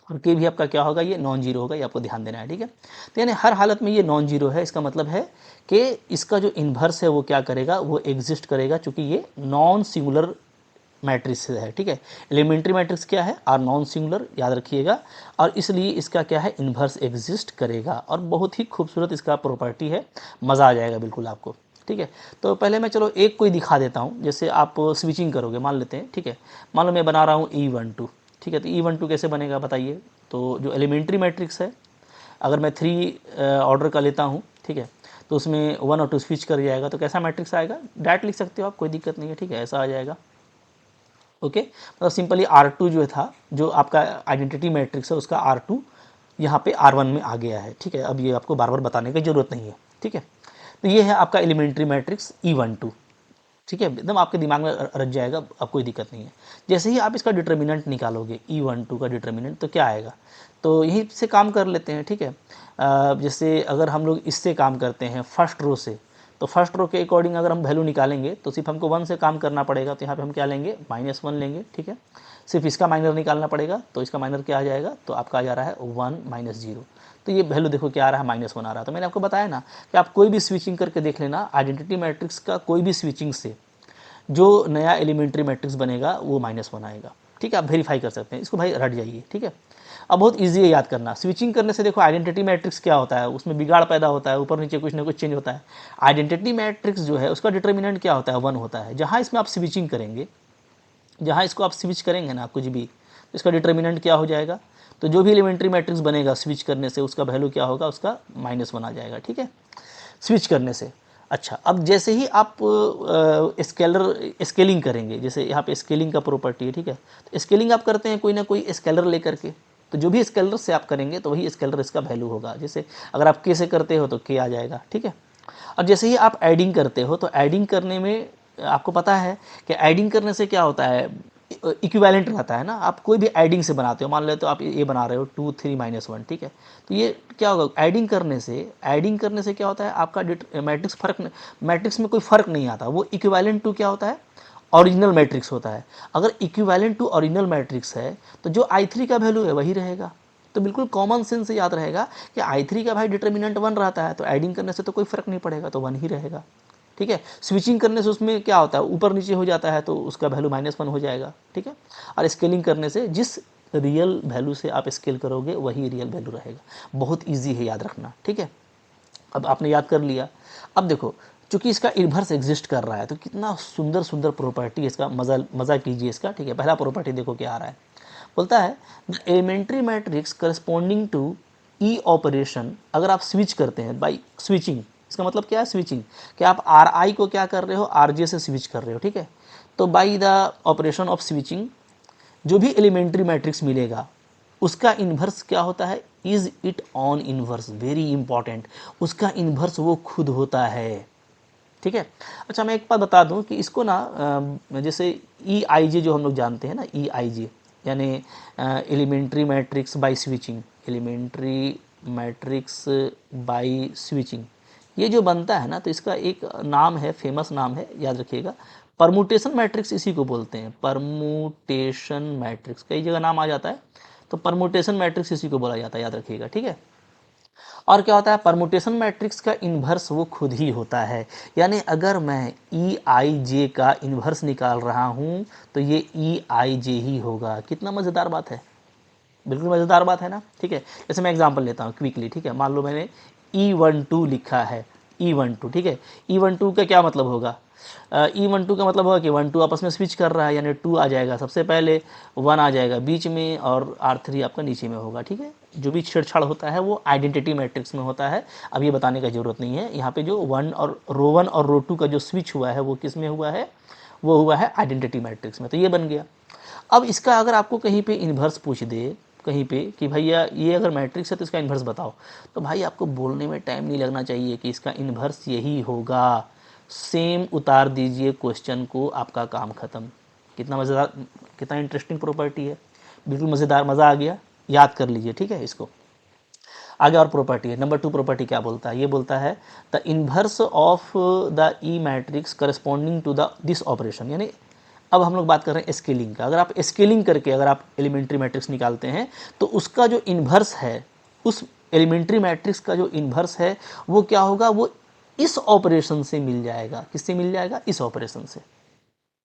और के भी आपका क्या होगा, ये नॉन जीरो होगा, ये आपको ध्यान देना है, ठीक है। तो यानी हर हालत में ये नॉन जीरो है, इसका मतलब है कि इसका जो इन्वर्स है वो क्या करेगा, वो एग्जिस्ट करेगा, चूंकि ये नॉन सिंगुलर मैट्रिक्स है, ठीक है। एलिमेंट्री मैट्रिक्स क्या है, आर नॉन सिंगुलर, याद रखिएगा। और इसलिए इसका क्या है, इन्वर्स एग्जिस्ट करेगा। और बहुत ही खूबसूरत इसका प्रॉपर्टी है, मज़ा आ जाएगा बिल्कुल आपको, ठीक है। तो पहले मैं चलो एक कोई दिखा देता हूँ, जैसे आप स्विचिंग करोगे, मान लेते हैं, ठीक है। मान लो मैं बना रहा हूँ E12, ठीक है। तो E12 कैसे बनेगा बताइए। तो जो एलिमेंट्री मैट्रिक्स है, अगर मैं 3 ऑर्डर का लेता हूँ, ठीक है, तो उसमें 1 और 2 स्विच कर जाएगा, तो कैसा मैट्रिक्स आएगा, डायरेक्ट लिख सकते हो आप, कोई दिक्कत नहीं है, ठीक है, ऐसा आ जाएगा, ओके। मतलब सिंपली R2 जो था, जो आपका आइडेंटिटी मैट्रिक्स है, उसका R2 यहाँ पे R1 में आ गया है, ठीक है। अब ये आपको बार बार बताने की ज़रूरत नहीं है, ठीक है। तो ये है आपका एलिमेंट्री मैट्रिक्स E12, ठीक है, एकदम आपके दिमाग में रच जाएगा, अब कोई दिक्कत नहीं है। जैसे ही आप इसका डिटर्मिनेंट निकालोगे, E12 का डिटर्मिनेंट, तो क्या आएगा, तो यहीं से काम कर लेते हैं, ठीक है। जैसे अगर हम लोग इससे काम करते हैं फर्स्ट रो से, तो फर्स्ट रो के अकॉर्डिंग अगर हम वैल्यू निकालेंगे तो सिर्फ हमको 1 से काम करना पड़ेगा। तो यहाँ पे हम क्या लेंगे, -1 लेंगे, ठीक है। सिर्फ इसका माइनर निकालना पड़ेगा, तो इसका माइनर क्या आ जाएगा, तो आपका आ जा रहा है 1 - 0। तो ये वैल्यू देखो क्या आ रहा है, -1 आ रहा है। तो मैंने आपको बताया ना कि आप कोई भी स्विचिंग करके देख लेना, आइडेंटिटी मैट्रिक्स का कोई भी स्विचिंग से जो नया एलिमेंट्री मैट्रिक्स बनेगा वो -1 आएगा, ठीक है। आप वेरीफाई कर सकते हैं इसको, भाई रट जाइए, ठीक है। अब बहुत ईजी है याद करना, स्विचिंग करने से देखो आइडेंटिटी मैट्रिक्स क्या होता है, उसमें बिगाड़ पैदा होता है, ऊपर नीचे कुछ ना कुछ चेंज होता है। आइडेंटिटी मैट्रिक्स जो है उसका डिटर्मिनेंट क्या होता है, 1 होता है। जहाँ इसमें आप स्विचिंग करेंगे, जहाँ इसको आप स्विच करेंगे ना कुछ भी, तो इसका डिटर्मिनेंट क्या हो जाएगा, तो जो भी एलिमेंट्री मैट्रिक्स बनेगा स्विच करने से, उसका वैल्यू क्या होगा, उसका -1 आ जाएगा, ठीक है, स्विच करने से। अच्छा, अब जैसे ही आप स्केलिंग करेंगे, जैसे यहाँ पे स्केलिंग का प्रॉपर्टी है, ठीक है। तो स्केलिंग आप करते हैं कोई ना कोई स्केलर लेकर के, तो जो भी स्केलर से आप करेंगे तो वही स्केलर इसका वैल्यू होगा। जैसे अगर आप के से करते हो तो के आ जाएगा, ठीक है। अब जैसे ही आप एडिंग करते हो, तो एडिंग करने में आपको पता है कि एडिंग करने से क्या होता है, इक्विवेलेंट रहता है ना। आप कोई भी एडिंग से बनाते हो, मान लेते हो आप ये बना रहे हो 2 3 -1, ठीक है, तो ये क्या होगा, एडिंग करने से क्या होता है, आपका मैट्रिक्स में कोई फ़र्क नहीं आता, वो इक्विवेलेंट टू क्या होता है, ओरिजिनल मैट्रिक्स होता है। अगर इक्विवेलेंट टू ओरिजिनल मैट्रिक्स है तो जो I3 का वैल्यू है वही रहेगा। तो बिल्कुल कॉमन सेंस से याद रहेगा कि I3 का भाई डिटर्मिनेंट 1 रहता है, तो एडिंग करने से तो कोई फ़र्क नहीं पड़ेगा, तो 1 ही रहेगा, ठीक है। स्विचिंग करने से उसमें क्या होता है, ऊपर नीचे हो जाता है, तो उसका वैल्यू -1 हो जाएगा, ठीक है। और स्केलिंग करने से जिस रियल वैल्यू से आप स्केल करोगे वही रियल वैल्यू रहेगा। बहुत ईजी है याद रखना, ठीक है। अब आपने याद कर लिया। अब देखो, चूंकि इसका इन्वर्स एग्जिस्ट कर रहा है, तो कितना सुंदर सुंदर प्रॉपर्टी इसका, मज़ा कीजिए इसका, ठीक है। पहला प्रॉपर्टी देखो क्या आ रहा है, बोलता है the elementary matrix corresponding to E operation, अगर आप स्विच करते हैं बाई स्विचिंग, इसका मतलब क्या है, स्विचिंग, कि आप आर आई को क्या कर रहे हो, आर जे से स्विच कर रहे हो, ठीक है। तो by the operation of switching जो भी एलिमेंट्री मैट्रिक्स मिलेगा उसका इन्वर्स क्या होता है, is it on inverse, very important, उसका इन्वर्स वो खुद होता है, ठीक है। अच्छा, मैं एक बात बता दूं कि इसको ना जैसे ई आई जे जो हम लोग जानते हैं ना, ई आई जे यानी elementary matrix by switching, elementary matrix by switching, ये जो बनता है ना, तो इसका एक नाम है, फेमस नाम है, याद रखिएगा, परमुटेशन मैट्रिक्स इसी को बोलते हैं, परमुटेशन मैट्रिक्स, कई जगह नाम आ जाता है, तो परमुटेशन मैट्रिक्स इसी को बोला जाता है, याद रखिएगा, ठीक है। और क्या होता है, परमुटेशन मैट्रिक्स का इन्वर्स वो खुद ही होता है, यानी अगर मैं ई आई जे का इन्वर्स निकाल रहा हूँ तो ये ई आई जे ही होगा। कितना मज़ेदार बात है, बिल्कुल मज़ेदार बात है ना, ठीक है। जैसे मैं एग्जांपल लेता हूँ क्विकली, ठीक है। मान लो मैंने E12 लिखा है, E12, ठीक है। E12 का क्या मतलब होगा, E12 का मतलब होगा कि 1 2 आपस में स्विच कर रहा है, यानी 2 आ जाएगा सबसे पहले, 1 आ जाएगा बीच में, और R3 आपका नीचे में होगा, ठीक है। जो भी छेड़छाड़ होता है वो आइडेंटिटी मैट्रिक्स में होता है, अब ये बताने का ज़रूरत नहीं है। यहाँ पे जो 1 और रो 1 और रो 2 का जो स्विच हुआ है वो किस में हुआ है, वो हुआ है आइडेंटिटी मैट्रिक्स में, तो ये बन गया। अब इसका अगर आपको कहीं पे इन्वर्स पूछ दे, कहीं पे कि भैया ये अगर मैट्रिक्स है तो इसका इन्वर्स बताओ, तो भाई आपको बोलने में टाइम नहीं लगना चाहिए कि इसका इन्वर्स यही होगा, सेम उतार दीजिए क्वेश्चन को, आपका काम ख़त्म। कितना मज़ेदार, कितना इंटरेस्टिंग प्रॉपर्टी है, बिल्कुल मज़ेदार, मज़ा आ गया, याद कर लीजिए, ठीक है इसको। आगे और प्रॉपर्टी है, नंबर 2 प्रॉपर्टी क्या बोलता है, ये बोलता है the inverse of the E matrix corresponding to the this operation, यानी अब हम लोग बात कर रहे हैं स्केलिंग का। अगर आप स्केलिंग करके अगर आप एलिमेंट्री मैट्रिक्स निकालते हैं तो उसका जो इन्वर्स है, उस एलिमेंट्री मैट्रिक्स का जो इन्वर्स है वो क्या होगा, वो इस ऑपरेशन से मिल जाएगा। किससे मिल जाएगा, इस ऑपरेशन से,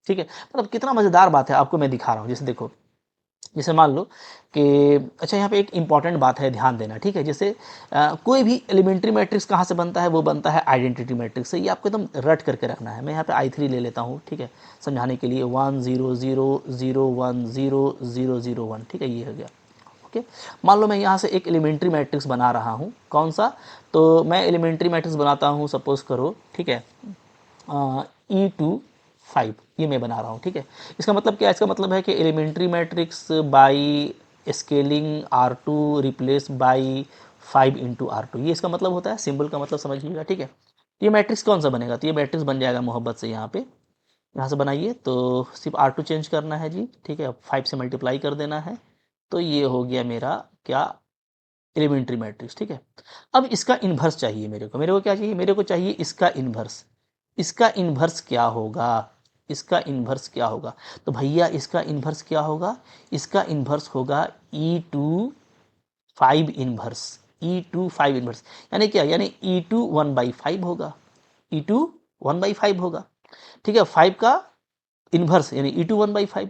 ठीक है। मतलब कितना मज़ेदार बात है, आपको मैं दिखा रहा हूँ। जैसे देखो, जैसे मान लो कि, अच्छा यहाँ पे एक इंपॉर्टेंट बात है, ध्यान देना, ठीक है। जैसे कोई भी एलिमेंट्री मैट्रिक्स कहाँ से बनता है, वो बनता है आइडेंटिटी मैट्रिक्स से, ये आपको एकदम रट करके रखना है। मैं यहाँ पे I3 ले लेता हूँ, ठीक है, समझाने के लिए, 1 0 0 0 1 0 0 0 1, ठीक है, ये हो गया, ओके। मान लो मैं यहाँ से एक एलिमेंट्री मैट्रिक्स बना रहा हूँ, कौन सा, तो मैं एलिमेंट्री मैट्रिक्स बनाता हूँ, सपोज करो, ठीक है, E25, ये मैं बना रहा हूँ, ठीक है। इसका मतलब क्या है, इसका मतलब है कि elementary matrix by scaling R2 replace by 5 into R2, ये इसका मतलब होता है, सिंबल का मतलब समझिएगा, ठीक है। ये मैट्रिक्स कौन सा बनेगा, तो ये मैट्रिक्स बन जाएगा मोहब्बत से, यहाँ से बनाइए, तो सिर्फ R2 चेंज करना है जी, ठीक है, 5 से मल्टीप्लाई कर देना है, तो ये हो गया मेरा क्या, एलिमेंट्री मैट्रिक्स, ठीक है। अब इसका इन्वर्स चाहिए मेरे को क्या चाहिए, मेरे को चाहिए इसका इन्वर्स। इसका इन्वर्स क्या होगा, इसका इन्वर्स क्या होगा, तो भैया इसका इन्वर्स क्या होगा, इसका इन्वर्स होगा E25 इन्वर्स, E25 इन्वर्स, यानी क्या, यानी E2 1/5 होगा, E2 1/5 होगा, ठीक है। 5 का इन्वर्स यानी E2 1/5।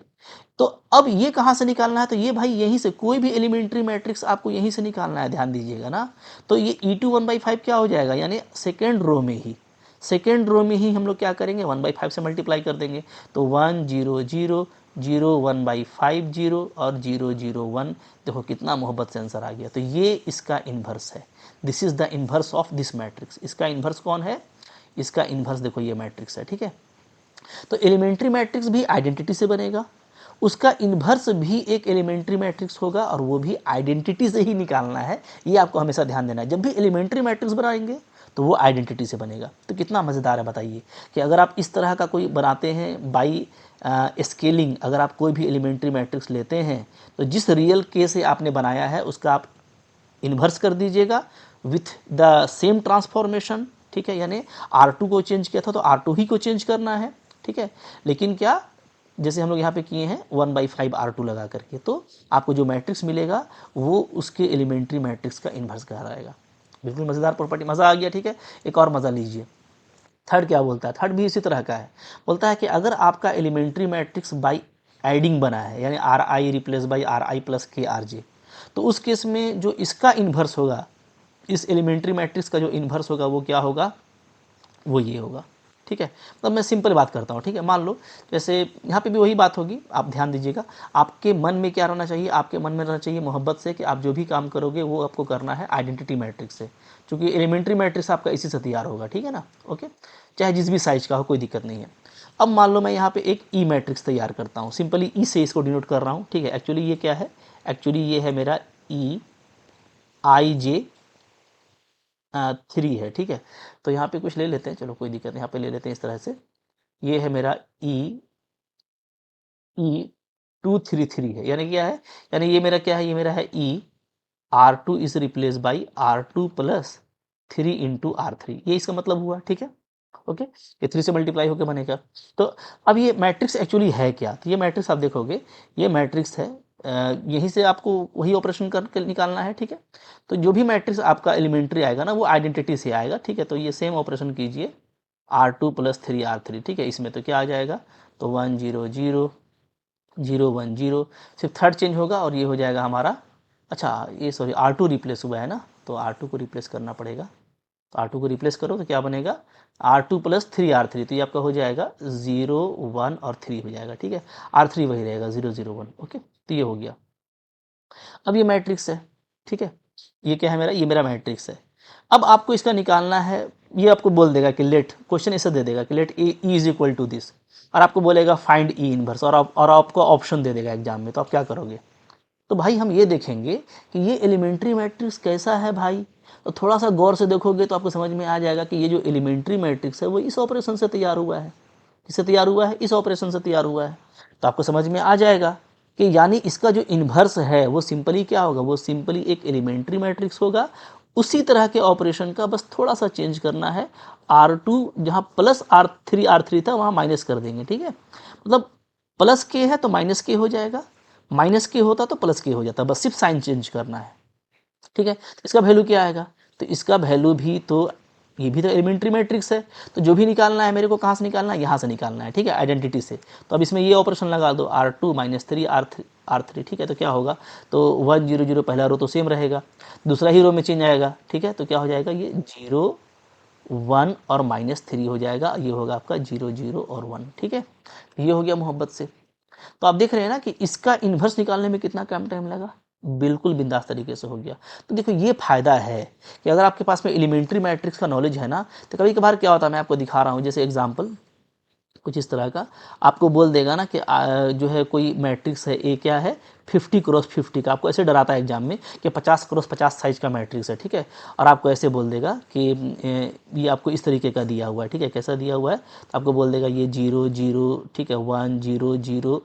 तो अब ये कहाँ से निकालना है, तो ये भाई यहीं से, कोई भी एलिमेंट्री मैट्रिक्स आपको यहीं से निकालना है, ध्यान दीजिएगा ना। तो ये E2 1/5 क्या हो जाएगा, यानी सेकेंड रो में ही, सेकेंड रो में ही हम लोग क्या करेंगे, 1/5 से मल्टीप्लाई कर देंगे, तो 1 0 0 0 1/5 0 और 0 0 1, देखो कितना मोहब्बत से आंसर आ गया। तो ये इसका इन्वर्स है, this is the inverse of this matrix. इसका इन्वर्स कौन है, इसका इन्वर्स देखो ये मैट्रिक्स है, ठीक है। तो एलिमेंट्री मैट्रिक्स भी आइडेंटिटी से बनेगा, उसका इन्वर्स भी एक एलिमेंट्री मैट्रिक्स होगा, और वो भी आइडेंटिटी से ही निकालना है, ये आपको हमेशा ध्यान देना है। जब भी एलिमेंट्री मैट्रिक्स बनाएंगे तो वो आइडेंटिटी से बनेगा। तो कितना मज़ेदार है बताइए कि अगर आप इस तरह का कोई बनाते हैं बाई स्केलिंग, अगर आप कोई भी एलिमेंट्री मैट्रिक्स लेते हैं तो जिस रियल के से आपने बनाया है उसका आप इन्वर्स कर दीजिएगा विथ द सेम ट्रांसफॉर्मेशन, ठीक है। यानी R2 को चेंज किया था तो R2 ही को चेंज करना है, ठीक है। लेकिन क्या, जैसे हम लोग यहाँ पे किए हैं 1/5 R2 लगा करके, तो आपको जो मैट्रिक्स मिलेगा वो उसके एलिमेंट्री मैट्रिक्स का इन्वर्स कहलाएगा। बिल्कुल मज़ेदार प्रॉपर्टी, मज़ा आ गया, ठीक है। एक और मज़ा लीजिए। थर्ड क्या बोलता है, थर्ड भी इसी तरह का है। बोलता है कि अगर आपका एलिमेंट्री मैट्रिक्स बाई एडिंग बना है, यानी RI replace by RI plus KRJ, तो उस केस में जो इसका इन्वर्स होगा, इस एलिमेंट्री मैट्रिक्स का जो इन्वर्स होगा वो क्या होगा, वो ये होगा, ठीक है। तो मैं सिंपल बात करता हूँ, ठीक है। मान लो जैसे यहाँ पे भी वही बात होगी, आप ध्यान दीजिएगा। आपके मन में क्या रहना चाहिए, आपके मन में रहना चाहिए मोहब्बत से कि आप जो भी काम करोगे वो आपको करना है आइडेंटिटी मैट्रिक्स से, क्योंकि एलिमेंट्री मैट्रिक्स आपका इसी से तैयार होगा, ठीक है ना। ओके, चाहे जिस भी साइज का हो, कोई दिक्कत नहीं है। अब मान लो मैं यहाँ पे एक ई मैट्रिक्स तैयार करता हूँ, सिंपली ई से इसको डिनोट कर रहा हूँ, ठीक है। एक्चुअली ये क्या है, एक्चुअली ये है मेरा EIJ3 है, ठीक है। तो यहाँ पे कुछ ले लेते हैं, चलो कोई दिक्कत नहीं, यहाँ पे ले लेते हैं इस तरह से। ये है मेरा E233 है, यानी क्या है, यानी ये मेरा क्या है, ये मेरा है R2 is replace by R2 plus 3 × R3, ये इसका मतलब हुआ, ठीक है। ओके, ये 3 से मल्टीप्लाई होकर बनेगा। तो अब ये मैट्रिक्स एक्चुअली है क्या, तो ये मैट्रिक्स आप देखोगे, ये मैट्रिक्स है, यहीं से आपको वही ऑपरेशन करके निकालना है, ठीक है। तो जो भी मैट्रिक्स आपका एलिमेंट्री आएगा ना वो आइडेंटिटी से आएगा, ठीक है। तो ये सेम ऑपरेशन कीजिए R2 प्लस 3 R3, ठीक है। इसमें तो क्या आ जाएगा, तो 1 0 0 0 1 0, सिर्फ थर्ड चेंज होगा और ये हो जाएगा हमारा, अच्छा ये सॉरी R2 रिप्लेस हुआ है ना, तो R2 को रिप्लेस करना पड़ेगा। तो R2 को रिप्लेस करो तो क्या बनेगा, R2 प्लस 3 R3, तो ये आपका हो जाएगा 0 1 और 3 हो जाएगा, ठीक है। R3 वही रहेगा 0 0 1, ओके। तो ये हो गया। अब ये मैट्रिक्स है, ठीक है। ये क्या है मेरा, ये मेरा मैट्रिक्स है। अब आपको इसका निकालना है, ये आपको बोल देगा कि लेट, क्वेश्चन ऐसे दे देगा कि let A is equal to this, और आपको बोलेगा फाइंड ई इनवर्स, और आपको ऑप्शन दे देगा एग्जाम में, तो आप क्या करोगे। तो भाई हम ये देखेंगे कि ये एलिमेंट्री मैट्रिक्स कैसा है भाई। तो थोड़ा सा गौर से देखोगे तो आपको समझ में आ जाएगा कि ये जो एलिमेंट्री मैट्रिक्स है वो इस ऑपरेशन से तैयार हुआ है। किससे तैयार हुआ है, इस ऑपरेशन से तैयार हुआ है। तो आपको समझ में आ जाएगा कि यानी इसका जो इन्वर्स है वो सिंपली क्या होगा, वो सिंपली एक एलिमेंट्री मैट्रिक्स होगा। उसी तरह के ऑपरेशन का बस थोड़ा सा चेंज करना है, R2 जहाँ प्लस R3 था वहाँ माइनस कर देंगे, ठीक है। मतलब प्लस के है तो माइनस के हो जाएगा, माइनस के होता तो प्लस के हो जाता, बस सिर्फ साइन चेंज करना है, ठीक है। तो इसका वैल्यू क्या आएगा, तो इसका वैल्यू भी तो, ये भी तो एलिमेंट्री मैट्रिक्स है, तो जो भी निकालना है मेरे को कहाँ से निकालना है, यहाँ से निकालना है, ठीक है, आइडेंटिटी से। तो अब इसमें ये ऑपरेशन लगा दो, R2 माइनस 3 R3, ठीक है। तो क्या होगा, तो 1 0 0 पहला रो तो सेम रहेगा, दूसरा ही रो में चेंज आएगा, ठीक है। तो क्या हो जाएगा, ये 0 1 और -3 हो जाएगा, ये होगा आपका 0 0 और 1, ठीक है। ये हो गया मोहब्बत से। तो आप देख रहे हैं ना कि इसका इन्वर्स निकालने में कितना कम टाइम लगा, बिल्कुल बिंदास तरीके से हो गया। तो देखो ये फायदा है कि अगर आपके पास में एलिमेंट्री मैट्रिक्स का नॉलेज है ना, तो कभी कभार क्या होता है, मैं आपको दिखा रहा हूँ जैसे एग्जांपल कुछ इस तरह का, आपको बोल देगा ना कि जो है कोई मैट्रिक्स है, ए क्या है 50 × 50 का, आपको ऐसे डराता है एग्जाम में कि 50 × 50 साइज का मैट्रिक्स है, ठीक है। और आपको ऐसे बोल देगा कि ये आपको इस तरीके का दिया हुआ है, ठीक है। कैसा दिया हुआ है, तो आपको बोल देगा ये 0 0, ठीक है, 1 0 0,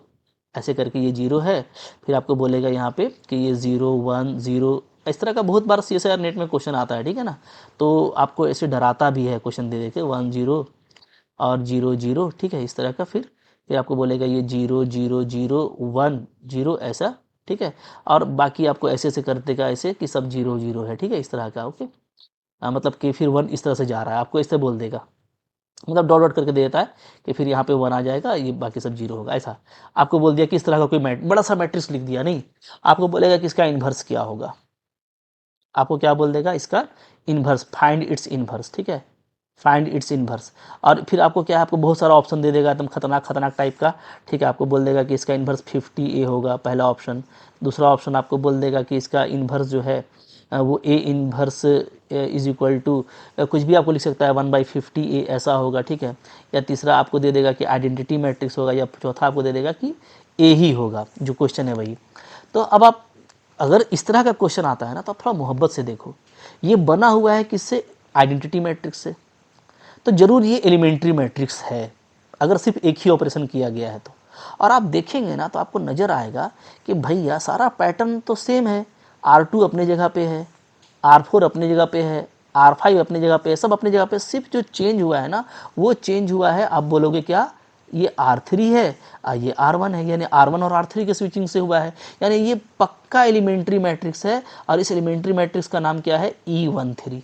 ऐसे करके ये 0 है। फिर आपको बोलेगा यहाँ पे कि ये 0 1 0, इस तरह का बहुत बार CSIR नेट में क्वेश्चन आता है, ठीक है ना। तो आपको ऐसे डराता भी है क्वेश्चन दे के 1 0 और 0 0, ठीक है, इस तरह का। फिर आपको बोलेगा ये 0 0 0 1 0 ऐसा, ठीक है। और बाकी आपको ऐसे ऐसे कर देगा, ऐसे कि सब 0 0 है, ठीक है, इस तरह का, ओके। मतलब कि फिर 1 इस तरह से जा रहा है, आपको इससे बोल देगा, मतलब डॉट डॉट करके दे देता है कि फिर यहाँ पे 1 आ जाएगा, ये बाकी सब 0 होगा, ऐसा। आपको बोल दिया कि इस तरह का कोई बड़ा सा मैट्रिक्स लिख दिया, नहीं, आपको बोलेगा कि इसका इन्वर्स क्या होगा, आपको क्या बोल देगा, इसका इन्वर्स, फाइंड इट्स इन्वर्स, ठीक है, फाइंड इट्स इन्वर्स। और फिर आपको क्या है, आपको बहुत सारा ऑप्शन दे देगा एकदम खतरनाक खतरनाक टाइप का, ठीक है। आपको बोल देगा कि इसका इन्वर्स 50A होगा, पहला ऑप्शन। दूसरा ऑप्शन आपको बोल देगा कि इसका इन्वर्स जो है वो A inverse is equal to कुछ भी आपको लिख सकता है 1/50A ऐसा होगा, ठीक है। या तीसरा आपको दे देगा कि आइडेंटिटी मैट्रिक्स होगा, या चौथा आपको दे देगा कि A ही होगा, जो क्वेश्चन है वही। तो अब आप अगर इस तरह का क्वेश्चन आता है ना, तो आप थोड़ा मोहब्बत से देखो, ये बना हुआ है किससे, आइडेंटिटी मैट्रिक्स से, तो जरूर ये एलिमेंट्री मैट्रिक्स है अगर सिर्फ एक ही ऑपरेशन किया गया है तो। और आप देखेंगे ना तो आपको नज़र आएगा कि भैया सारा पैटर्न तो सेम है, R2 अपने जगह पे है, R4 अपनी जगह पे है, R5 अपनी जगह पे है, सब अपनी जगह पे, सिर्फ जो चेंज हुआ है ना वो चेंज हुआ है, आप बोलोगे क्या, ये R3 है ये R1 है, यानी R1 और R3 के स्विचिंग से हुआ है, यानी ये पक्का एलिमेंट्री मैट्रिक्स है। और इस एलिमेंट्री मैट्रिक्स का नाम क्या है, E13।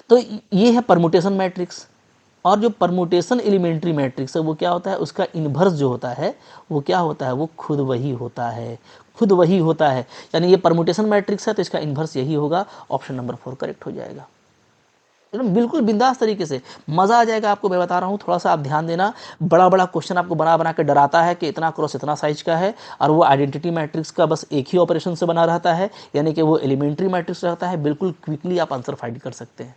तो ये है परमुटेशन मैट्रिक्स। और जो परमुटेशन एलिमेंट्री मैट्रिक्स है वो क्या होता है, उसका इन्वर्स जो होता है वो क्या होता है, वो खुद वही होता है, खुद वही होता है। यानी ये परमुटेशन मैट्रिक्स है तो इसका इन्वर्स यही होगा। ऑप्शन नंबर 4 करेक्ट हो जाएगा। एकदम बिल्कुल बिंदास तरीके से मज़ा आ जाएगा आपको, मैं बता रहा हूँ। थोड़ा सा आप ध्यान देना, बड़ा बड़ा क्वेश्चन आपको बना बना के डराता है कि इतना क्रॉस इतना साइज का है, और वो आइडेंटिटी मैट्रिक्स का बस एक ही ऑपरेशन से बना रहता है, यानी कि वो एलिमेंट्री मैट्रिक्स रहता है। बिल्कुल क्विकली आप आंसर फाइंड कर सकते हैं,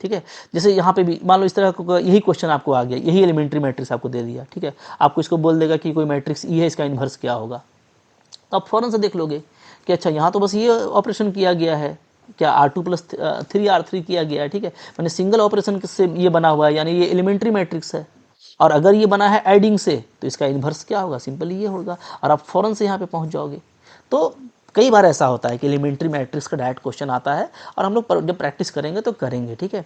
ठीक है। जैसे यहाँ पे भी मान लो इस तरह का यही क्वेश्चन आपको आ गया, यही एलिमेंट्री मैट्रिक्स आपको दे दिया, ठीक है। आपको इसको बोल देगा कि कोई मैट्रिक्स ई है, इसका इन्वर्स क्या होगा, तो आप फ़ौरन से देख लोगे कि अच्छा यहाँ तो बस ये ऑपरेशन किया गया है, क्या R2+3 R3 किया गया है, ठीक है। मैंने सिंगल ऑपरेशन से ये बना हुआ है, यानी ये एलिमेंट्री मैट्रिक्स है। और अगर ये बना है एडिंग से तो इसका इन्वर्स क्या होगा, सिंपली ये होगा, और आप फ़ौरन से यहाँ पे पहुँच जाओगे। तो कई बार ऐसा होता है कि एलिमेंट्री मैट्रिक्स का डायरेक्ट क्वेश्चन आता है, और हम लोग जब प्रैक्टिस करेंगे तो करेंगे, ठीक है।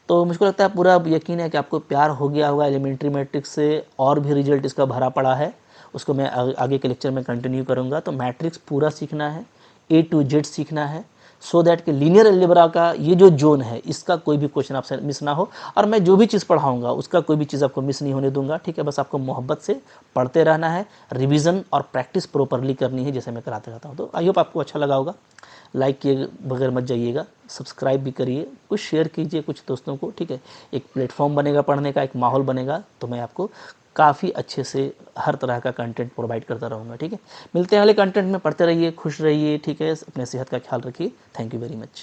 तो मुझको लगता है पूरा यकीन है कि आपको प्यार हो गया होगा एलिमेंट्री मैट्रिक्स से, और भी रिजल्ट इसका भरा पड़ा है, उसको मैं आगे के लेक्चर में कंटिन्यू करूँगा। तो मैट्रिक्स पूरा सीखना है, A to Z सीखना है, सो दैट कि लीनियर अलजेब्रा का ये जो जोन है इसका कोई भी क्वेश्चन आपसे मिस ना हो। और मैं जो भी चीज़ पढ़ाऊँगा उसका कोई भी चीज़ आपको मिस नहीं होने दूंगा, ठीक है। बस आपको मोहब्बत से पढ़ते रहना है, रिवीजन और प्रैक्टिस प्रॉपरली करनी है, जैसे मैं कराते रहता हूँ। तो आई होप आपको अच्छा लगा होगा। लाइक किए बगैर मत जाइएगा, सब्सक्राइब भी करिए, कुछ शेयर कीजिए कुछ दोस्तों को, ठीक है। एक प्लेटफॉर्म बनेगा पढ़ने का, एक माहौल बनेगा, तो मैं आपको काफ़ी अच्छे से हर तरह का कंटेंट प्रोवाइड करता रहूँगा, ठीक है। मिलते हैं अगले कंटेंट में, पढ़ते रहिए, खुश रहिए, ठीक है। अपने सेहत का ख्याल रखिए। Thank you very much.